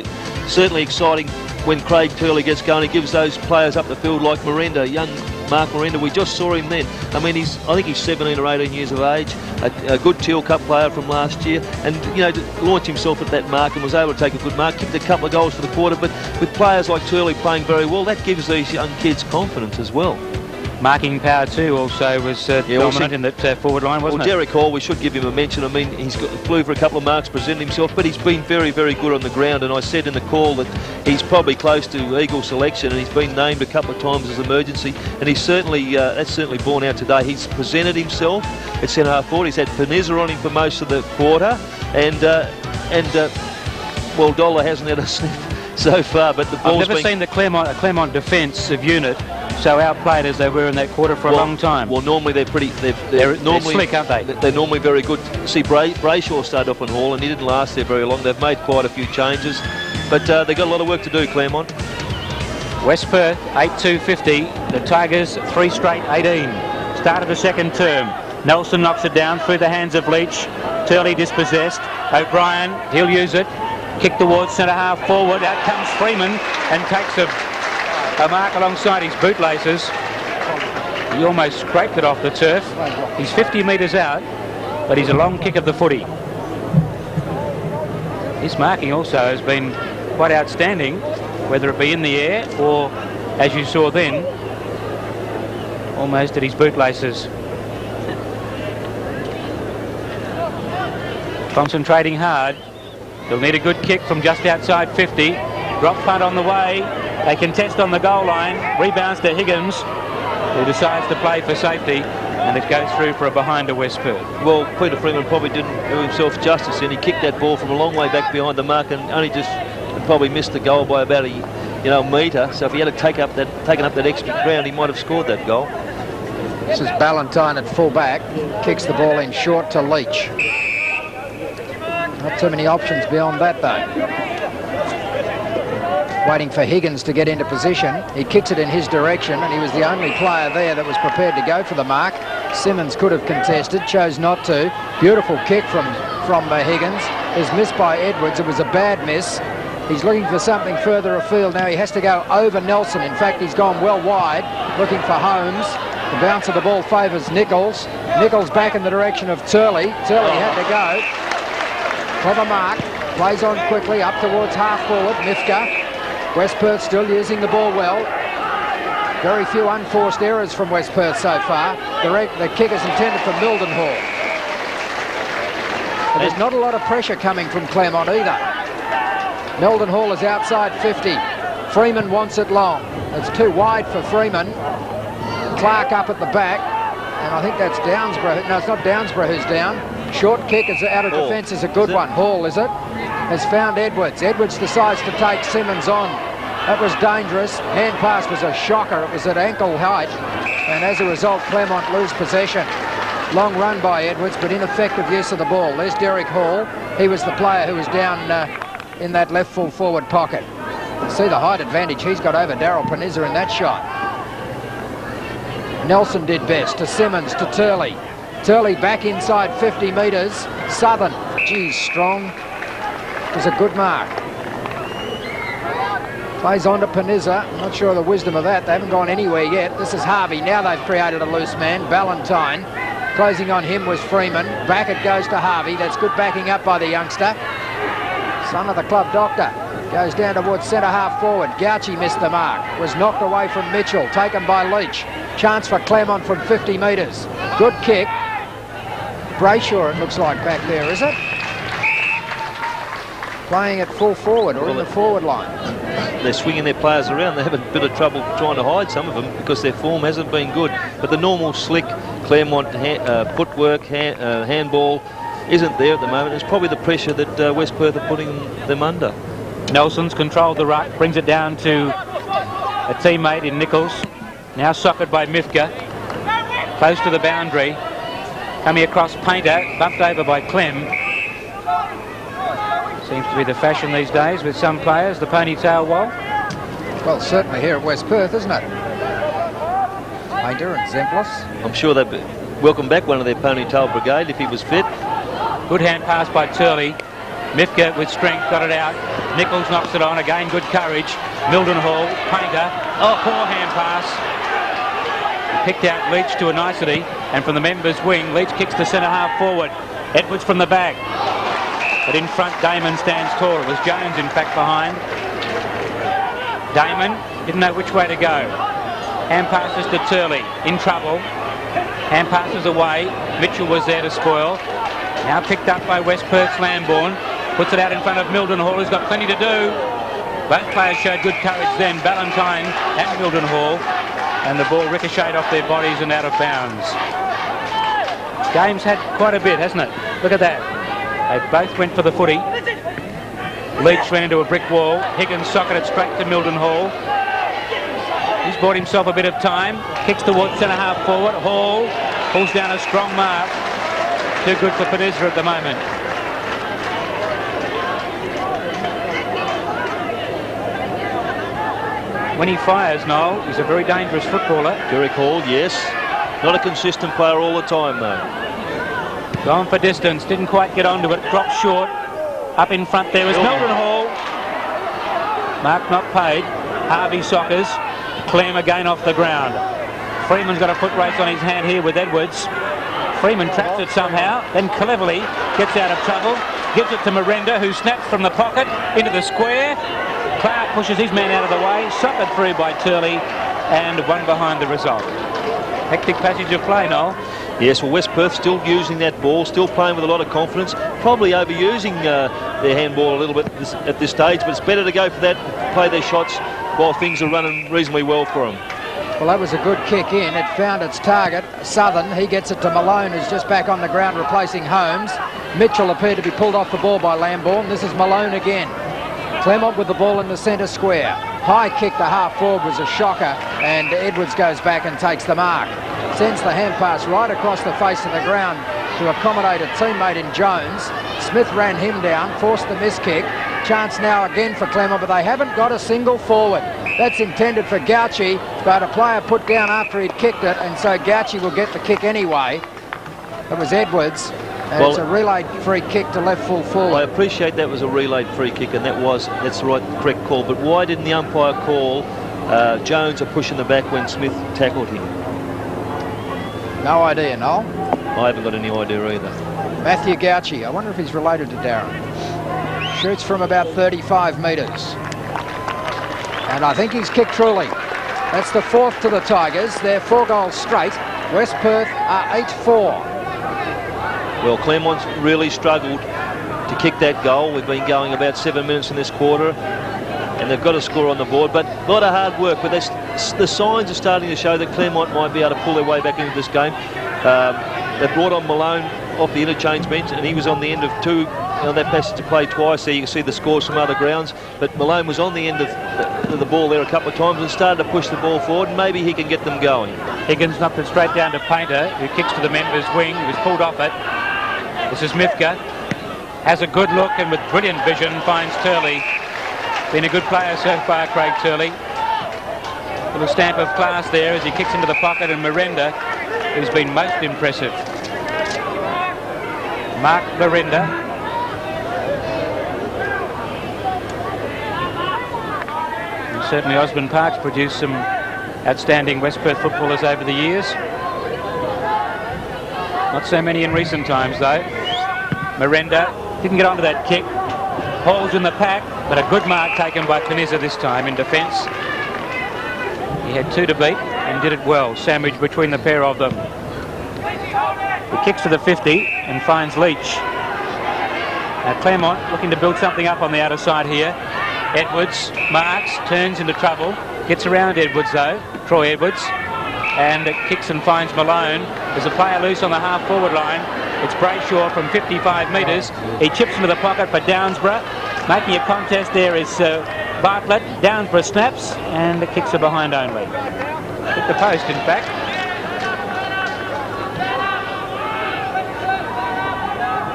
certainly exciting when Craig Turley gets going. He gives those players up the field like Miranda, young Mark Miranda. We just saw him then. I mean, I think he's 17 or 18 years of age. A good Teal Cup player from last year, and to launch himself at that mark and was able to take a good mark, kicked a couple of goals for the quarter. But with players like Turley playing very well, that gives these young kids confidence as well. Marking power too also was dominant in that forward line, wasn't it? Derek Hall, we should give him a mention. I mean, he's flew for a couple of marks, presented himself, but he's been very, very good on the ground. And I said in the call that he's probably close to Eagle selection, and he's been named a couple of times as emergency. And he's certainly that's certainly borne out today. He's presented himself at centre half forward. He's had Panizza on him for most of the quarter, and well, Dollar hasn't had a sniff so far. But the ball's I've never seen the Claremont defensive unit so outplayed as they were in that quarter for a long time. Well, normally they're normally slick, aren't they? They're normally very good. See, Brayshaw started off on Hall, and he didn't last there very long. They've made quite a few changes, but they've got a lot of work to do, Claremont. West Perth 8-2-50. The Tigers 3 straight 18. Start of the second term. Nelson knocks it down through the hands of Leach. Turley dispossessed. O'Brien, he'll use it. Kick towards centre half forward. Out comes Freeman and takes a mark alongside his bootlaces. He almost scraped it off the turf. He's 50 metres out, but he's a long kick of the footy. His marking also has been quite outstanding, whether it be in the air or, as you saw then, almost at his bootlaces. Concentrating hard. He'll need a good kick from just outside 50. Drop punt on the way. They contest on the goal line. Rebounds to Higgins, who decides to play for safety, and it goes through for a behind to West Perth. Well, Peter Freeman probably didn't do himself justice, and he kicked that ball from a long way back behind the mark and only just probably missed the goal by about a metre. So if he had taken up that extra ground, he might have scored that goal. This is Ballantyne at full-back. Kicks the ball in short to Leach. Not too many options beyond that, though. Waiting for Higgins to get into position. He kicks it in his direction, and he was the only player there that was prepared to go for the mark. Simmons could have contested, chose not to. Beautiful kick from Higgins. Is missed by Edwards. It was a bad miss. He's looking for something further afield now. He has to go over Nelson. In fact, he's gone well wide, looking for Holmes. The bounce of the ball favours Nichols. Nichols back in the direction of Turley. Turley had to go for the mark. Plays on quickly up towards half forward. Mifka. West Perth still using the ball well. Very few unforced errors from West Perth so far. The kick is intended for Mildenhall. But there's not a lot of pressure coming from Claremont either. Mildenhall is outside 50. Freeman wants it long. It's too wide for Freeman. Clark up at the back. And I think that's Downsborough. No, it's not Downsborough who's down. Short kick is out of defence is a good one. Hall, is it? Has found Edwards. Edwards decides to take Simmons on. That was dangerous. Hand pass was a shocker. It was at ankle height. And as a result, Claremont lose possession. Long run by Edwards, but ineffective use of the ball. There's Derek Hall. He was the player who was down in that left full forward pocket. See the height advantage he's got over Daryl Panizza in that shot. Nelson did best to Simmons, to Turley. Turley back inside 50 metres. Southern, geez, strong. It was a good mark. Plays on to Panizza. I'm not sure of the wisdom of that. They haven't gone anywhere yet. This is Harvey. Now they've created a loose man. Ballantyne. Closing on him was Freeman. Back it goes to Harvey. That's good backing up by the youngster. Son of the club doctor. Goes down towards centre half forward. Gauci missed the mark. Was knocked away from Mitchell. Taken by Leach. Chance for Claremont from 50 metres. Good kick. Brayshaw, it looks like, back there, is it? Playing at full forward or in the forward line. They're swinging their players around. They have a bit of trouble trying to hide some of them because their form hasn't been good. But the normal slick Claremont footwork, handball isn't there at the moment. It's probably the pressure that West Perth are putting them under. Nelson's controlled the ruck, brings it down to a teammate in Nichols. Now socked by Mifka. Close to the boundary. Coming across Painter, bumped over by Clem. Seems to be the fashion these days with some players, the ponytail wall. Well, certainly here at West Perth, isn't it? Painter and Zemplis. I'm sure they'd welcome back one of their ponytail brigade if he was fit. Good hand pass by Turley. Mifka with strength got it out. Nichols knocks it on. Again, good courage. Mildenhall, Painter. Oh, poor hand pass. He picked out Leach to a nicety. And from the members' wing, Leach kicks to centre half forward. Edwards from the back. But in front, Damon stands tall. It was Jones, in fact, behind. Damon didn't know which way to go. Hand passes to Turley. In trouble. Hand passes away. Mitchell was there to spoil. Now picked up by West Perth's Lambourne. Puts it out in front of Mildenhall, who's got plenty to do. Both players showed good courage then, Ballantyne and Mildenhall. And the ball ricocheted off their bodies and out of bounds. Game's had quite a bit, hasn't it? Look at that. They both went for the footy. Leach ran into a brick wall. Higgins socketed it straight to Mildenhall. He's bought himself a bit of time. Kicks towards centre half forward. Hall pulls down a strong mark. Too good for Panizza at the moment. When he fires, Noel, he's a very dangerous footballer. Derek Hall, yes. Not a consistent player all the time, though. Gone for distance, didn't quite get onto it, dropped short. Up in front there was Mildenhall. Mark not paid. Harvey Sockers. Clem again off the ground. Freeman's got a foot race on his hand here with Edwards. Freeman traps it somehow, then cleverly gets out of trouble. Gives it to Miranda, who snaps from the pocket into the square. Clark pushes his man out of the way, sockered through by Turley, and one behind the result. Hectic passage of play, Noel. Yes, well, West Perth still using that ball, still playing with a lot of confidence, probably overusing their handball a little bit at this stage, but it's better to go for that, play their shots while things are running reasonably well for them. Well, that was a good kick in. It found its target, Southern. He gets it to Malone, who's just back on the ground replacing Holmes. Mitchell appeared to be pulled off the ball by Lambourne. This is Malone again. Claremont with the ball in the centre square. High kick to half forward was a shocker, and Edwards goes back and takes the mark. Sends the hand pass right across the face of the ground to accommodate a teammate in Jones. Smith ran him down, forced the miss kick. Chance now again for Claremont, but they haven't got a single forward. That's intended for Gauci, but a player put down after he'd kicked it, and so Gauci will get the kick anyway. It was Edwards, and it's a relayed free kick to left full forward. I appreciate that was a relayed free kick, and that's the right correct call, but why didn't the umpire call Jones a push in the back when Smith tackled him? No idea, Noel. I haven't got any idea either. Matthew Gauci, I wonder if he's related to Darren. Shoots from about 35 metres. And I think he's kicked truly. That's the fourth to the Tigers. They're 4 goals straight. West Perth are 8-4. Well, Claremont's really struggled to kick that goal. We've been going about 7 minutes in this quarter, and they've got a score on the board, but a lot of hard work. But the signs are starting to show that Claremont might be able to pull their way back into this game. They brought on Malone off the interchange bench, and he was on the end of 2 that passage to play twice there. You can see the scores from other grounds, but Malone was on the end of the ball there a couple of times and started to push the ball forward, and maybe he can get them going. Higgins knocked it straight down to Painter, who kicks to the member's wing. He was pulled off it. This is Mifka. Has a good look and with brilliant vision finds Turley. Been a good player so far, Craig Turley. Little stamp of class there as he kicks into the pocket, and Miranda, who's been most impressive. Mark Miranda. And certainly Osborne Park's produced some outstanding West Perth footballers over the years. Not so many in recent times though. Miranda didn't get onto that kick. Hall's in the pack, but a good mark taken by Caniza this time in defence. He had 2 to beat and did it well, sandwiched between the pair of them. He kicks to the 50 and finds Leach. Now Claremont looking to build something up on the outer side here. Edwards marks, turns into trouble, gets around Edwards though, Troy Edwards, and kicks and finds Malone. There's a player loose on the half-forward line. It's Brayshaw from 55 metres. He chips into the pocket for Downsborough. Making a contest there is Bartlett. Downsborough snaps and the kicks are behind only. Hit the post, in fact.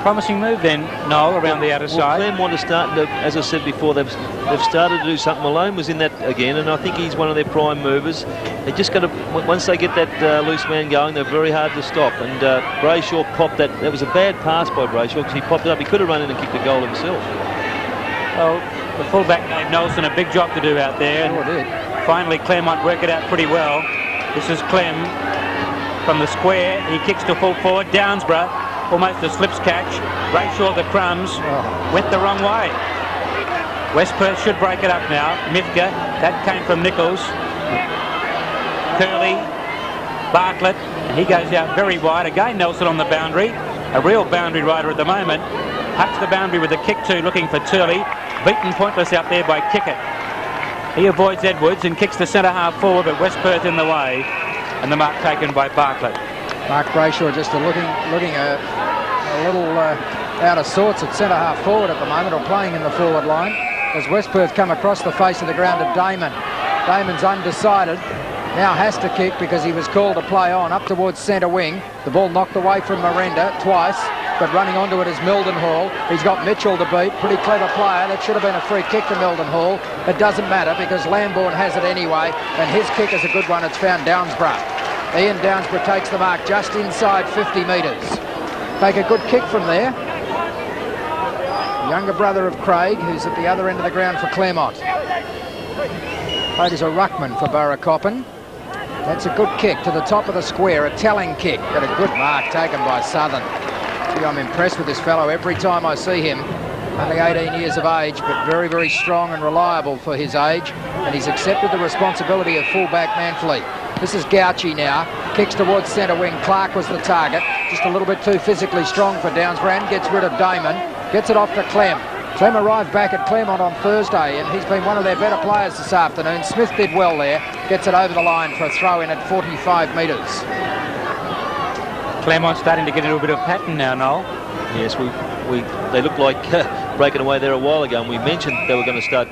Promising move then, Noel, around the outer side. Claremont is starting to, as I said before, they've started to do something. Malone was in that again, and I think he's one of their prime movers. They just got to, once they get that loose man going, they're very hard to stop. And Brayshaw popped that. That was a bad pass by Brayshaw because he popped it up. He could have run in and kicked a goal himself. Well, the fullback named Nelson, a big job to do out there. Sure did. Finally, Claremont worked it out pretty well. This is Clem from the square. He kicks to full forward. Downsborough. Almost a slips catch. Brayshaw the crumbs. Went the wrong way. West Perth should break it up now. Mifka, that came from Nichols. Curley, Bartlett, he goes out very wide. Again Nelson on the boundary. A real boundary rider at the moment. Hucks the boundary with a kick too, looking for Turley. Beaten pointless out there by Kickett. He avoids Edwards and kicks the centre half forward, but West Perth in the way. And the mark taken by Bartlett. Mark Brayshaw just looking a little out of sorts at centre half forward at the moment, or playing in the forward line, as West Perth come across the face of the ground of Damon. Damon's undecided, now has to kick because he was called to play on up towards centre wing. The ball knocked away from Miranda twice, but running onto it is Mildenhall. He's got Mitchell to beat, pretty clever player. That should have been a free kick to Mildenhall. It doesn't matter because Lambourne has it anyway, and his kick is a good one. It's found Downsborough. Ian Downsborough takes the mark just inside 50 metres. Take a good kick from there. The younger brother of Craig, who's at the other end of the ground for Claremont. Played as a ruckman for Burracoppin. That's a good kick to the top of the square, a telling kick, but a good mark taken by Southern. Gee, I'm impressed with this fellow every time I see him. Only 18 years of age, but very, very strong and reliable for his age, and he's accepted the responsibility of fullback manfully. This is Gouchy now, kicks towards centre wing. Clark was the target, just a little bit too physically strong for Downsborough, gets rid of Damon, gets it off to Clem. Clem arrived back at Claremont on Thursday, and he's been one of their better players this afternoon. Smith did well there, gets it over the line for a throw in at 45 metres. Claremont's starting to get a little bit of pattern now, Noel. Yes, they looked like breaking away there a while ago, and we mentioned they were going to start.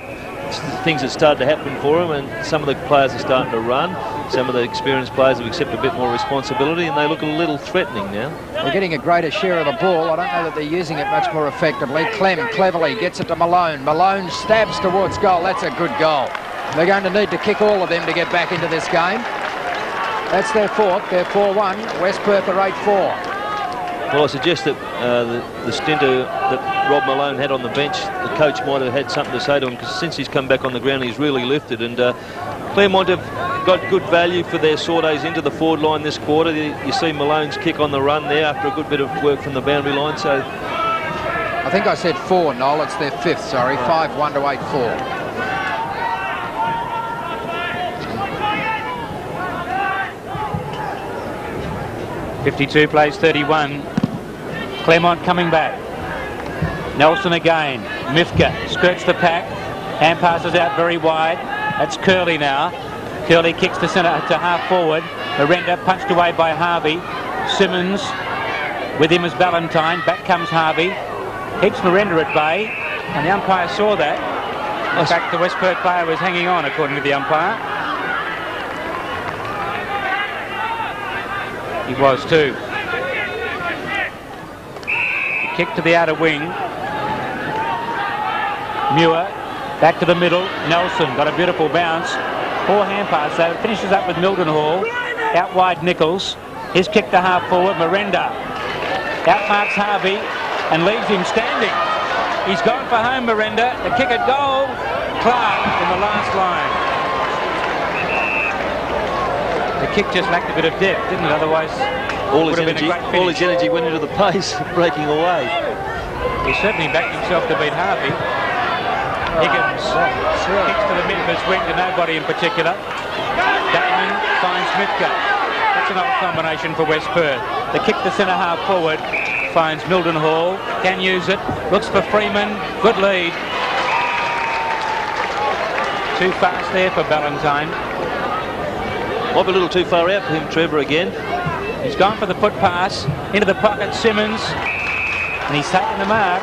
Things had started to happen for them, and some of the players are starting to run. Some of the experienced players have accepted a bit more responsibility, and they look a little threatening now. They're getting a greater share of the ball. I don't know that they're using it much more effectively. Clem cleverly gets it to Malone. Malone stabs towards goal. That's a good goal. They're going to need to kick all of them to get back into this game. That's their fourth. They're 4-1. West Perth are 8-4. Well, I suggest that the stinter that Rob Malone had on the bench, the coach might have had something to say to him, because since he's come back on the ground, he's really lifted. And Claremont have got good value for their sorties into the forward line this quarter. You see Malone's kick on the run there after a good bit of work from the boundary line. So I think I said 4, Noel. It's their fifth, sorry. 5-1 to 8-4. .52 plays 31. Claremont coming back. Nelson again. Mifka skirts the pack. Hand passes out very wide. That's Curley now. Curley kicks to centre to half forward. Miranda punched away by Harvey. Simmons with him as Ballantyne. Back comes Harvey. Keeps Miranda at bay, and the umpire saw that. In fact, the West Perth player was hanging on, according to the umpire. He was too. Kick to the outer wing. Muir back to the middle. Nelson got a beautiful bounce. Poor hand pass though. Finishes up with Mildenhall. Out wide Nichols. His kick to half forward. Miranda outmarks Harvey and leaves him standing. He's gone for home, Miranda. The kick at goal. Clark in the last line. The kick just lacked a bit of depth, didn't it? Otherwise, all his energy went into the pace, breaking away. He certainly backed himself to beat Harvey. Higgins kicks to the Memphis wing to nobody in particular. Damon finds Smithka. That's an old combination for West Perth. The kick to centre half forward finds Mildenhall. Can use it. Looks for Freeman. Good lead. Too fast there for Ballantyne. Might be a little too far out for him, Trevor, again. He's gone for the foot pass. Into the pocket, Simmons. And he's taken the mark.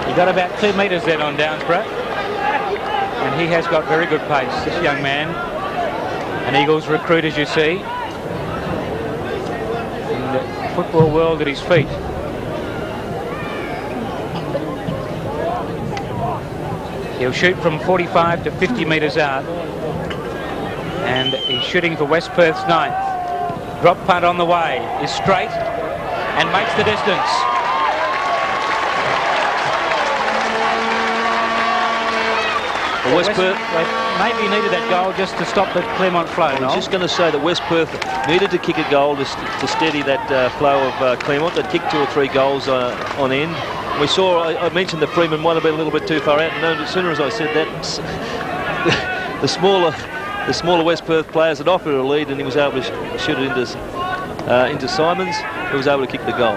He got about 2 metres then on Downsborough. And he has got very good pace, this young man. An Eagles recruit, as you see. In the football world at his feet. He'll shoot from 45 to 50 metres out. And he's shooting for West Perth's 9th. Drop punt on the way. Is straight and makes the distance. Well, West Perth maybe needed that goal just to stop the Claremont flow. I was just going to say that West Perth needed to kick a goal to steady that flow of Claremont. They'd kicked 2 or 3 goals on end. We saw, I mentioned that Freeman might have been a little bit too far out, and as soon as I said that, the smaller West Perth players had offered a lead, and he was able to shoot it into Simons, who was able to kick the goal.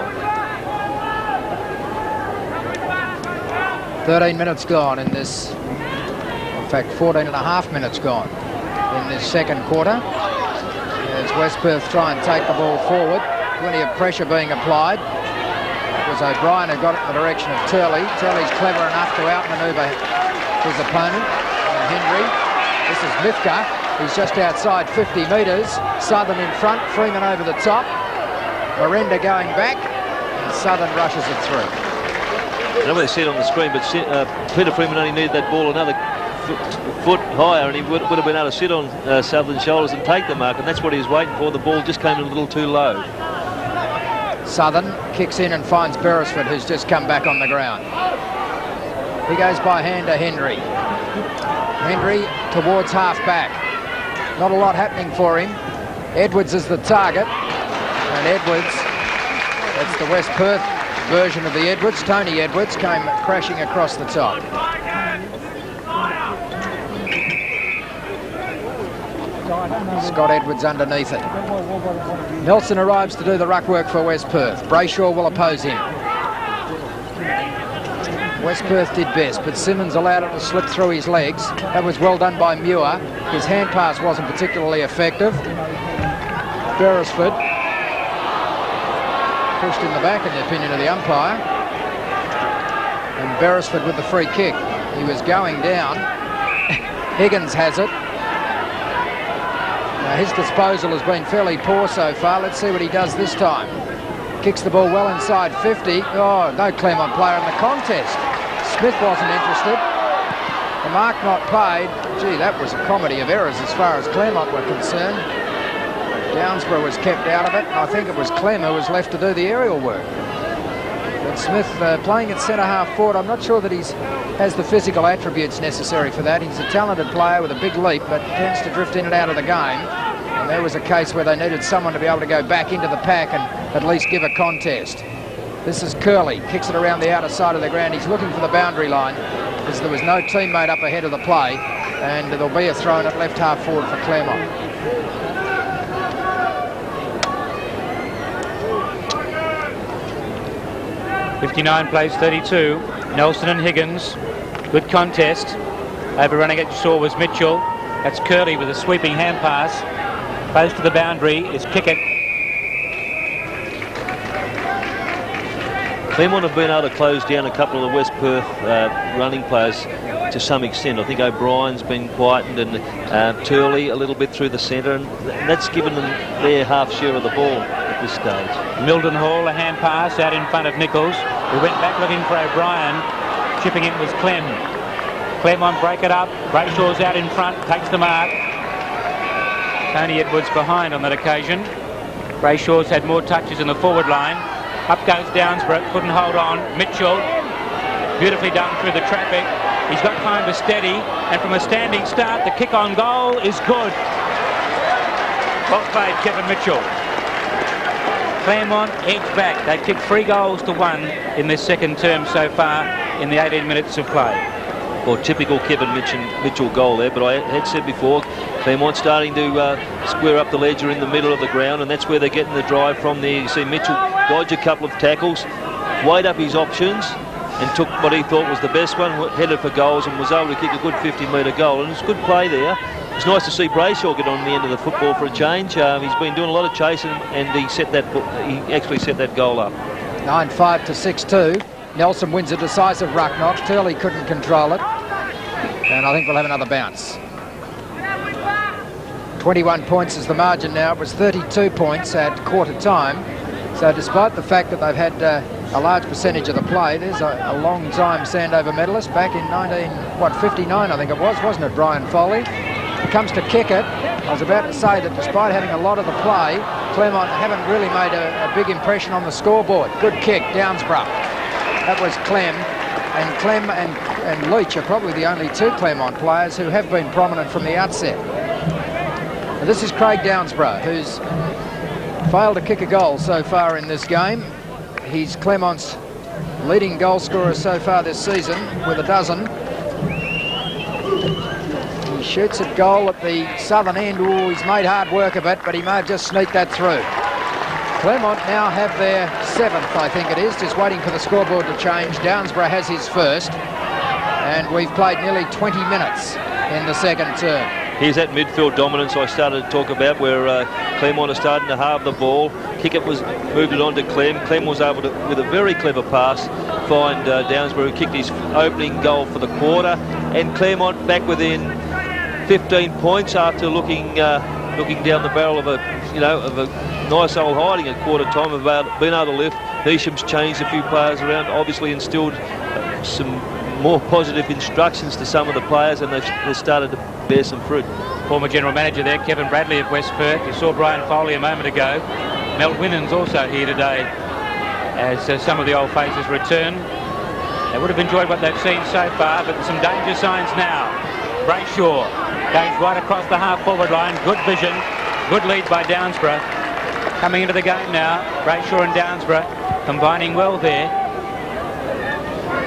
13 minutes gone in this, in fact 14 and a half minutes gone in this second quarter. As West Perth try and take the ball forward, plenty of pressure being applied. It was O'Brien who got it in the direction of Turley. Turley's clever enough to outmanoeuvre his opponent, Henry. This is Mifka. He's just outside 50 metres. Southern in front, Freeman over the top. Miranda going back, and Southern rushes it through. I know what they said on the screen, but Peter Freeman only needed that ball another foot higher, and he would have been able to sit on Southern's shoulders and take the mark, and that's what he was waiting for. The ball just came a little too low. Southern kicks in and finds Beresford, who's just come back on the ground. He goes by hand to Henry. Henry towards half-back. Not a lot happening for him. Edwards is the target. And Edwards, that's the West Perth version of the Edwards. Tony Edwards came crashing across the top. Scott Edwards underneath it. Nelson arrives to do the ruck work for West Perth. Brayshaw will oppose him. West Perth did best, but Simmons allowed it to slip through his legs. That was well done by Muir. His hand pass wasn't particularly effective. Beresford pushed in the back, in the opinion of the umpire. And Beresford with the free kick. He was going down. Higgins has it. Now his disposal has been fairly poor so far. Let's see what he does this time. Kicks the ball well inside 50. Oh, no Claremont player in the contest. Smith wasn't interested. The mark not paid. Gee, that was a comedy of errors as far as Claremont were concerned. Downsborough was kept out of it. I think it was Clem who was left to do the aerial work. But Smith playing at centre half forward, I'm not sure that he has the physical attributes necessary for that. He's a talented player with a big leap, but tends to drift in and out of the game. And there was a case where they needed someone to be able to go back into the pack and at least give a contest. This is Curley, kicks it around the outer side of the ground. He's looking for the boundary line because there was no teammate up ahead of the play, and there'll be a throw in at left half forward for Claremont. .59 plays 32. Nelson and Higgins. Good contest. Overrunning it, you saw, was Mitchell. That's Curley with a sweeping hand pass. Close to the boundary is Pickett. Claremont have been able to close down a couple of the West Perth running players to some extent. I think O'Brien's been quietened, and Turley a little bit through the centre, and that's given them their half share of the ball at this stage. Mildenhall, a hand pass out in front of Nichols, who went back looking for O'Brien. Chipping in was Clem. Claremont break it up. Brayshaw's out in front, takes the mark. Tony Edwards behind on that occasion. Brayshaw's had more touches in the forward line. Up goes Downsborough, couldn't hold on. Mitchell, beautifully done through the traffic. He's got time to steady, and from a standing start, the kick on goal is good. Well played, Kevin Mitchell. Claremont edge back. They've kicked 3 goals to 1 in this second term so far in the 18 minutes of play. Well, typical Kevin Mitchell goal there, but I had said before, Claremont starting to square up the ledger in the middle of the ground, and that's where they're getting the drive from there. You see Mitchell dodge a couple of tackles, weighed up his options, and took what he thought was the best one, headed for goals, and was able to kick a good 50-metre goal. And it's a good play there. It's nice to see Brayshaw get on the end of the football for a change. He's been doing a lot of chasing, and he actually set that goal up. 9-5 to 6-2. Nelson wins a decisive ruck knock. Turley couldn't control it. And I think we'll have another bounce. 21 points is the margin now. It was 32 points at quarter time. So despite the fact that they've had a large percentage of the play, there's a long-time Sandover medalist back in 59 I think it was, wasn't it, Brian Foley? It comes to kick it. I was about to say that despite having a lot of the play, Claremont haven't really made a big impression on the scoreboard. Good kick, Downsborough. That was Clem. And Clem and Leach are probably the only 2 Claremont players who have been prominent from the outset. And this is Craig Downsborough, who's failed to kick a goal so far in this game. He's Claremont's leading goal scorer so far this season with 12. He shoots at goal at the southern end. Ooh, he's made hard work of it, but he may have just sneaked that through. Claremont now have their 7th, I think it is, just waiting for the scoreboard to change. Downsborough has his first, and we've played nearly 20 minutes in the second term. Here's that midfield dominance I started to talk about, where Claremont are starting to halve the ball. Kickett moved it on to Clem. Clem was able to, with a very clever pass, find Downsborough, who kicked his opening goal for the quarter, and Claremont back within 15 points after looking down the barrel of a nice old hiding at quarter time, about being able to lift. Neesham's changed a few players around, obviously instilled some more positive instructions to some of the players, and they've started to bear some fruit. Former general manager there, Kevin Bradley of West Perth. You saw Brian Foley a moment ago. Mel Winnan's also here today as some of the old faces return. They would have enjoyed what they've seen so far, but some danger signs now. Brayshaw goes right across the half-forward line. Good vision. Good lead by Downsborough. Coming into the game now, Brayshaw and Downsborough combining well there.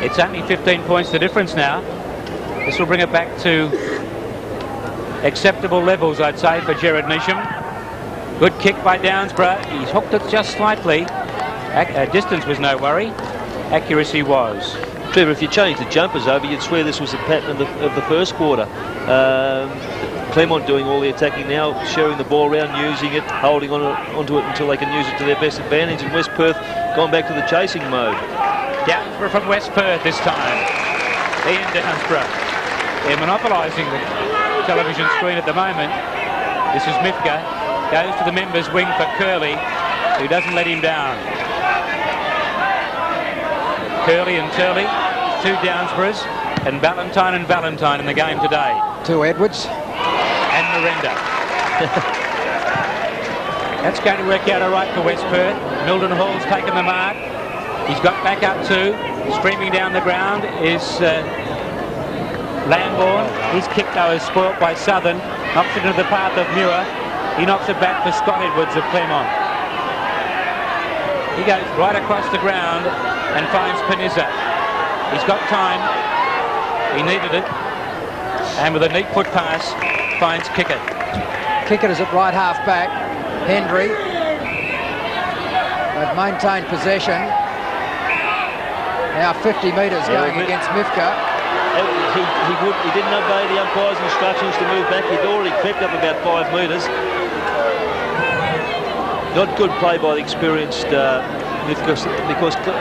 It's only 15 points the difference now. This will bring it back to acceptable levels, I'd say, for Gerard Neesham. Good kick by Downsborough. He's hooked it just slightly. Distance was no worry. Accuracy was. Trevor, if you change the jumpers over, you'd swear this was the pattern of the first quarter. Claremont doing all the attacking now, sharing the ball around, using it, holding onto it until they can use it to their best advantage. And West Perth gone back to the chasing mode. Downsborough from West Perth this time. Ian Downsborough. They're monopolising the television screen at the moment. This is Mifka. Goes to the members' wing for Curley, who doesn't let him down. Curley and Turley, 2 Downsboroughs, and Valentine in the game today. 2 Edwards. And Miranda. That's going to work out all right for West Perth. Mildenhall's taken the mark. He's got back up too. Streaming down the ground is Lambourne. His kick though is spoilt by Southern. Knocks it into the path of Muir. He knocks it back for Scott Edwards of Claremont. He goes right across the ground and finds Panizza. He's got time. He needed it. And with a neat foot pass, finds Kickett. Kickett is at right half back. Hendry. They've maintained possession. Now 50 metres going against Mifka. He didn't obey the umpire's instructions to move back. He'd already crept up about 5 metres. Not good play by the experienced because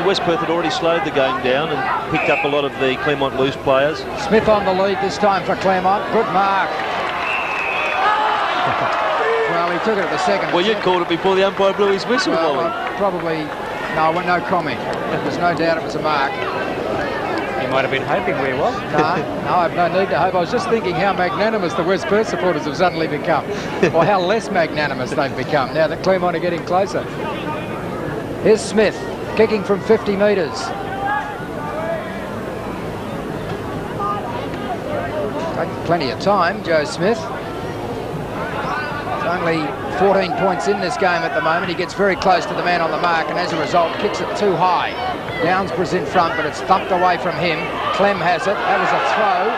West Perth had already slowed the game down and picked up a lot of the Claremont loose players. Smith on the lead this time for Claremont. Good mark. Well, he took it at the second. Well, you'd called it before the umpire blew his whistle, Wally. Probably, no comment. There's no doubt it was a mark. He might have been hoping where he was. No, I've no need to hope. I was just thinking how magnanimous the West Perth supporters have suddenly become, or how less magnanimous they've become now that Claremont are getting closer. Here's Smith, kicking from 50 metres. Taking plenty of time, Joe Smith. He's only 14 points in this game at the moment. He gets very close to the man on the mark, and as a result, kicks it too high. Downsborough's in front, but it's thumped away from him. Clem has it. That was a throw.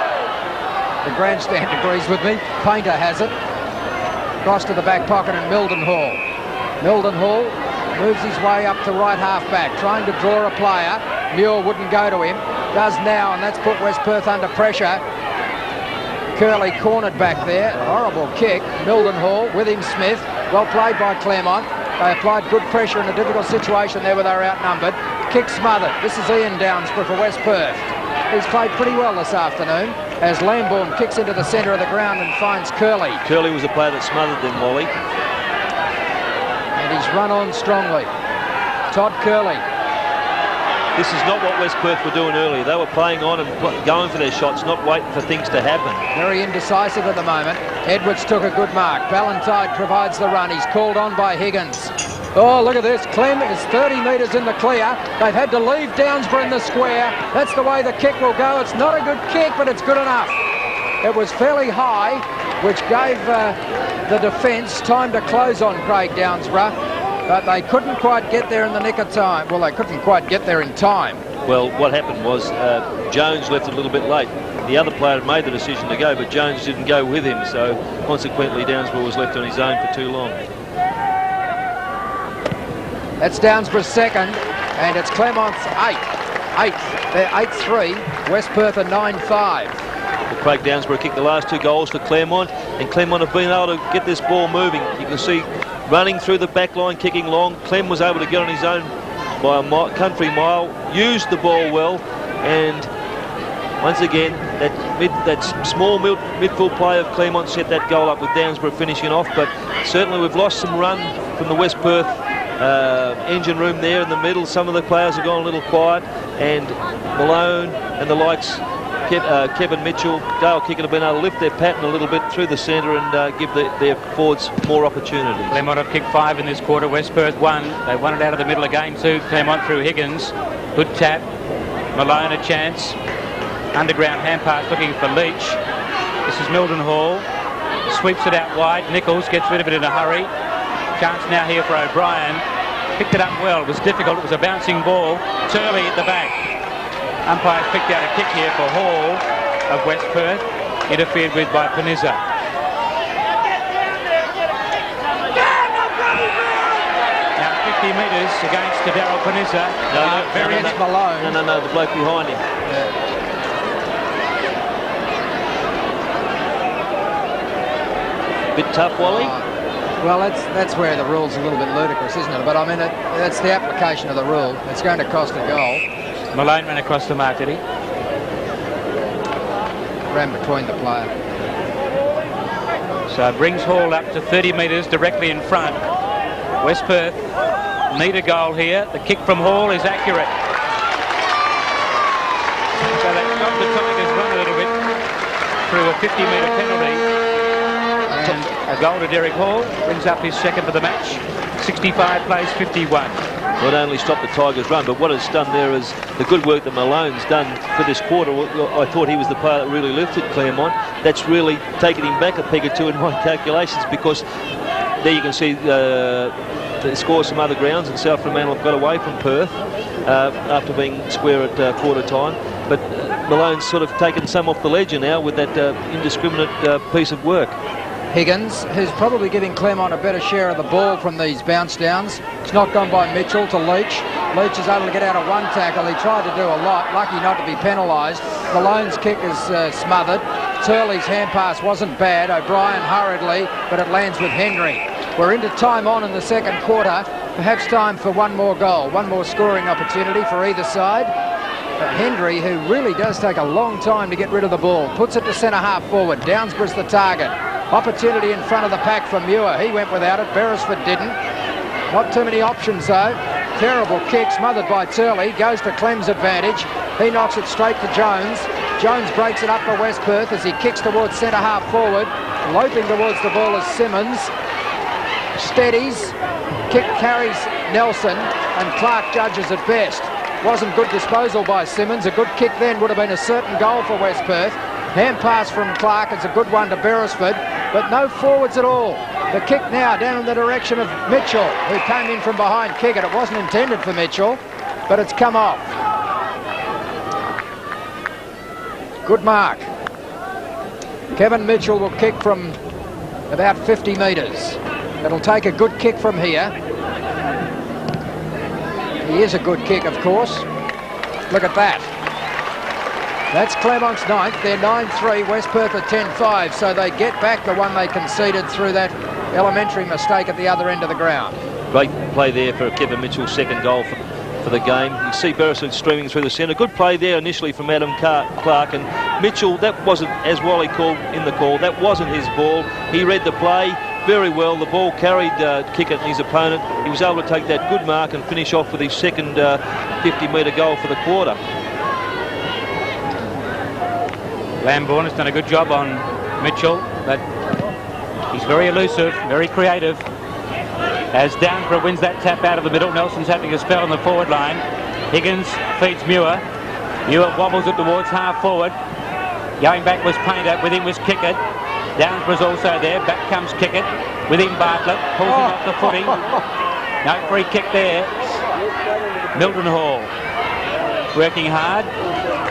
The grandstand agrees with me. Painter has it. Cross to the back pocket, and Mildenhall. Mildenhall moves his way up to right half-back, trying to draw a player. Muir wouldn't go to him. Does now, and that's put West Perth under pressure. Curley cornered back there. Horrible kick. Mildenhall with him, Smith. Well played by Claremont. They applied good pressure in a difficult situation there where they were outnumbered. Kick smothered. This is Ian Downsborough for West Perth. He's played pretty well this afternoon as Lambourne kicks into the centre of the ground and finds Curley. Curley was the player that smothered them, Wally. And he's run on strongly. Todd Curley. This is not what West Perth were doing earlier. They were playing on and going for their shots, not waiting for things to happen. Very indecisive at the moment. Edwards took a good mark. Ballantyne provides the run. He's called on by Higgins. Oh, look at this. Clem is 30 metres in the clear. They've had to leave Downsborough in the square. That's the way the kick will go. It's not a good kick, but it's good enough. It was fairly high, which gave the defence time to close on Craig Downsborough, but they couldn't quite get there in the nick of time. Well, they couldn't quite get there in time. Well, what happened was Jones left a little bit late. The other player had made the decision to go, but Jones didn't go with him, so consequently Downsborough was left on his own for too long. That's Downsborough's second, and it's Claremont's eighth. They're 8-3. West Perth are 9-5. Craig Downsborough kicked the last 2 goals for Claremont, and Claremont have been able to get this ball moving. You can see running through the back line, kicking long. Clem was able to get on his own by a country mile, used the ball well, and once again, that small midfield play of Claremont set that goal up with Downsborough finishing off, but certainly we've lost some run from the West Perth engine room there in the middle. Some of the players have gone a little quiet, and Malone and the likes, Kevin Mitchell, Dale Kicken have been able to lift their pattern a little bit through the centre and give their forwards more opportunities. Claremont have kicked 5 in this quarter. West Perth 1. They won it out of the middle again too. Claremont through Higgins. Good tap. Malone a chance. Underground hand pass looking for Leach. This is Mildenhall. Sweeps it out wide. Nichols gets rid of it in a hurry. Chance now here for O'Brien. Picked it up well. It was difficult. It was a bouncing ball. Turley at the back. Umpires picked out a kick here for Hall of West Perth. Interfered with by Panizza. Now 50 metres against Darryl Panizza. Against Malone. No, the bloke behind him. Bit tough, Wally. Well, that's where the rule's a little bit ludicrous, isn't it? But I mean, that's the application of the rule. It's going to cost a goal. Malone ran across the mark, did he? Ran between the player. So it brings Hall up to 30 metres directly in front. West Perth need a goal here. The kick from Hall is accurate. So that stopped the Tigers run a little bit through a 50-metre penalty. And a goal to Derek Hall brings up his second for the match. 65 plays 51. Not only stopped the Tigers' run, but what it's done there is the good work that Malone's done for this quarter. I thought he was the player that really lifted Claremont. That's really taken him back a peg or two in my calculations, because there you can see the score some other grounds, and South Fremantle got away from Perth after being square at quarter time. But Malone's sort of taken some off the ledger now with that indiscriminate piece of work. Higgins, who's probably giving Claremont a better share of the ball from these bounce downs. It's not gone by Mitchell to Leach. Leach is able to get out of one tackle. He tried to do a lot, lucky not to be penalised. Malone's kick is smothered. Turley's hand pass wasn't bad. O'Brien hurriedly, but it lands with Henry. We're into time on in the second quarter. Perhaps time for one more goal, one more scoring opportunity for either side. Hendry, who really does take a long time to get rid of the ball, puts it to centre half forward. Downsborough's the target. Opportunity in front of the pack for Muir. He went without it. Beresford didn't. Not too many options though. Terrible kick, smothered by Turley. Goes to Clem's advantage. He knocks it straight to Jones. Jones breaks it up for West Perth as he kicks towards centre half forward. Loping towards the ball is Simmons. Steadies. Kick carries Nelson, and Clark judges at best. Wasn't good disposal by Simmons. A good kick then would have been a certain goal for West Perth. Hand pass from Clark. It's a good one to Beresford, but no forwards at all. The kick now down in the direction of Mitchell, who came in from behind kick it. It wasn't intended for Mitchell, but it's come off. Good mark. Kevin Mitchell will kick from about 50 metres. It'll take a good kick from here. He is a good kick, of course. Look at that. That's Claremont's 9th. They're 9-3. West Perth are 10-5. So they get back the one they conceded through that elementary mistake at the other end of the ground. Great play there for Kevin Mitchell's second goal for the game. You see Beresford streaming through the centre. Good play there initially from Adam Clark, and Mitchell, that wasn't, as Wally called in the call, that wasn't his ball. He read the play very well. The ball carried Kickett and his opponent. He was able to take that good mark and finish off with his second 50-metre goal for the quarter. Lambourne has done a good job on Mitchell, but he's very elusive, very creative. As Downsborough wins that tap out of the middle, Nelson's having a spell on the forward line. Higgins feeds Muir. Muir wobbles it towards half forward. Going back was Painter, with him was Kickett. Downsborough's also there, back comes Kickett. With him Bartlett, pulls him off the footy. No free kick there. Milton Hall working hard,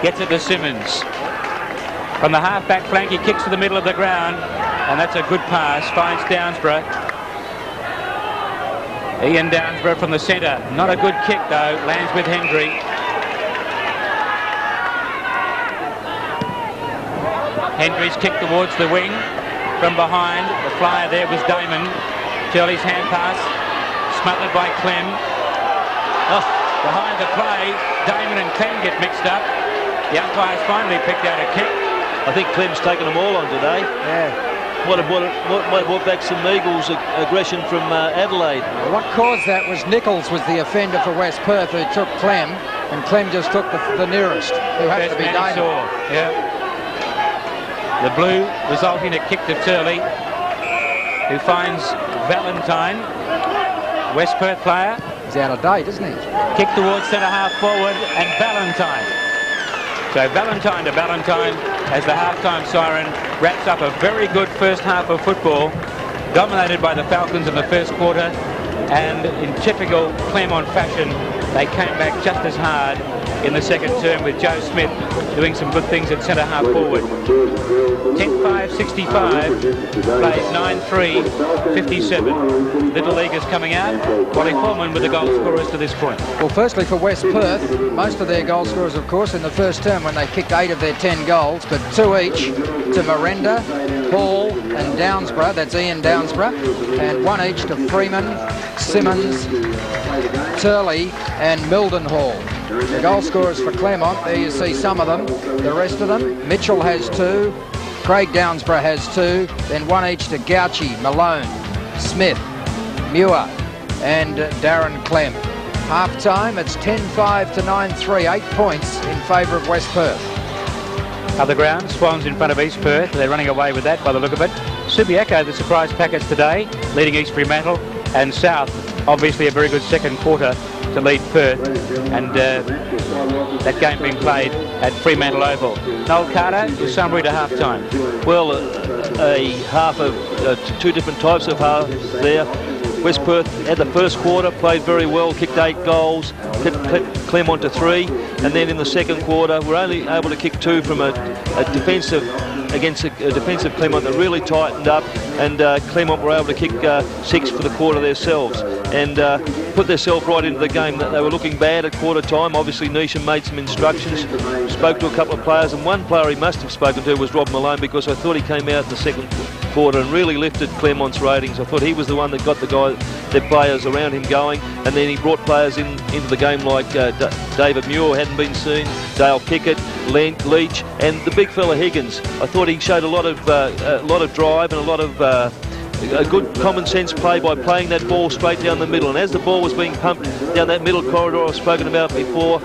gets it to Simmons. From the half-back flank, he kicks to the middle of the ground, and that's a good pass, finds Downsborough. Ian Downsborough from the centre. Not a good kick, though. Lands with Hendry. Hendry's kick towards the wing. From behind, the flyer there was Damon. Turley's hand pass, smothered by Clem. Oh, behind the play, Damon and Clem get mixed up. The umpires finally picked out a kick. I think Clem's taken them all on today. Yeah. Might have brought back some Eagles aggression from Adelaide. What caused that was Nichols was the offender for West Perth, who took Clem, and Clem just took the nearest, who had to be Damon. Yeah. The blue resulting in a kick to Turley, who finds Valentine, West Perth player. He's out of date, isn't he? Kick towards centre half forward, and Valentine. So Valentine to Valentine as the half-time siren wraps up a very good first half of football, dominated by the Falcons in the first quarter, and in typical Claremont fashion, they came back just as hard in the second term, with Joe Smith doing some good things at centre half forward. 10-5-65, played 9-3-57. Little Leaguers coming out. Wally Foreman with the goal scorers to this point. Well, firstly for West Perth, most of their goal scorers, of course, in the first term when they kicked 8 of their 10 goals, but 2 each to Miranda, Hall and Downsborough. That's Ian Downsborough. And 1 each to Freeman, Simmons, Turley and Mildenhall. The goal scorers for Claremont, there you see some of them. The rest of them, Mitchell has 2, Craig Downsborough has 2, then 1 each to Gauchi, Malone, Smith, Muir and Darren Clem. Half-time, it's 10-5 to 9-3, 8 points in favour of West Perth. Other ground, Swans in front of East Perth. They're running away with that by the look of it. Subiaco, the surprise packets today, leading East Fremantle, and South, obviously a very good second quarter to lead Perth, and that game being played at Fremantle Oval. Noel Carter, your summary to half-time. Well, a half of 2 different types of half there. West Perth had the first quarter, played very well, kicked 8 goals, kept Claremont to 3, and then in the second quarter we're only able to kick 2 from a defensive against a defensive Claremont that really tightened up, and Claremont were able to kick 6 for the quarter themselves and put themselves right into the game. That they were looking bad at quarter time. Obviously Neesham made some instructions, spoke to a couple of players, and one player he must have spoken to was Rob Malone, because I thought he came out in the second quarter and really lifted Claremont's ratings. I thought he was the one that got their players around him going, and then he brought players into the game like David Muir hadn't been seen, Dale Pickett, Leach, and the big fella Higgins. I thought he showed a lot of drive and a lot of a good common sense play by playing that ball straight down the middle. And as the ball was being pumped down that middle corridor I've spoken about before,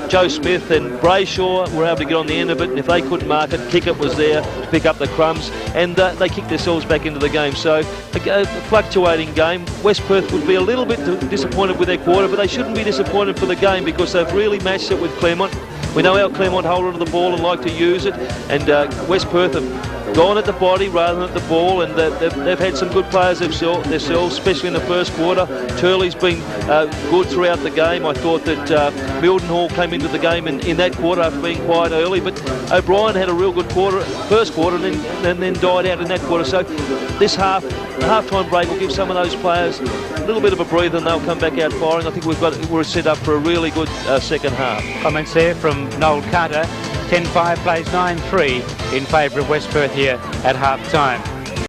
Joe Smith and Brayshaw were able to get on the end of it, and if they couldn't mark it, Kickett was there to pick up the crumbs, and they kicked themselves back into the game. So a fluctuating game. West Perth would be a little bit disappointed with their quarter, but they shouldn't be disappointed for the game because they've really matched it with Claremont. We know how Claremont hold onto the ball and like to use it, and West Perth have gone at the body rather than at the ball, and they've had some good players themselves, especially in the first quarter. Turley's been good throughout the game. I thought that Mildenhall came into the game in that quarter after being quite early, but O'Brien had a real good first quarter, and then died out in that quarter. So this half-time break will give some of those players a little bit of a breather, and they'll come back out firing. I think we're set up for a really good second half. Comments there from Noel Carter. 10-5 plays 9-3 in favour of West Perth here at half-time.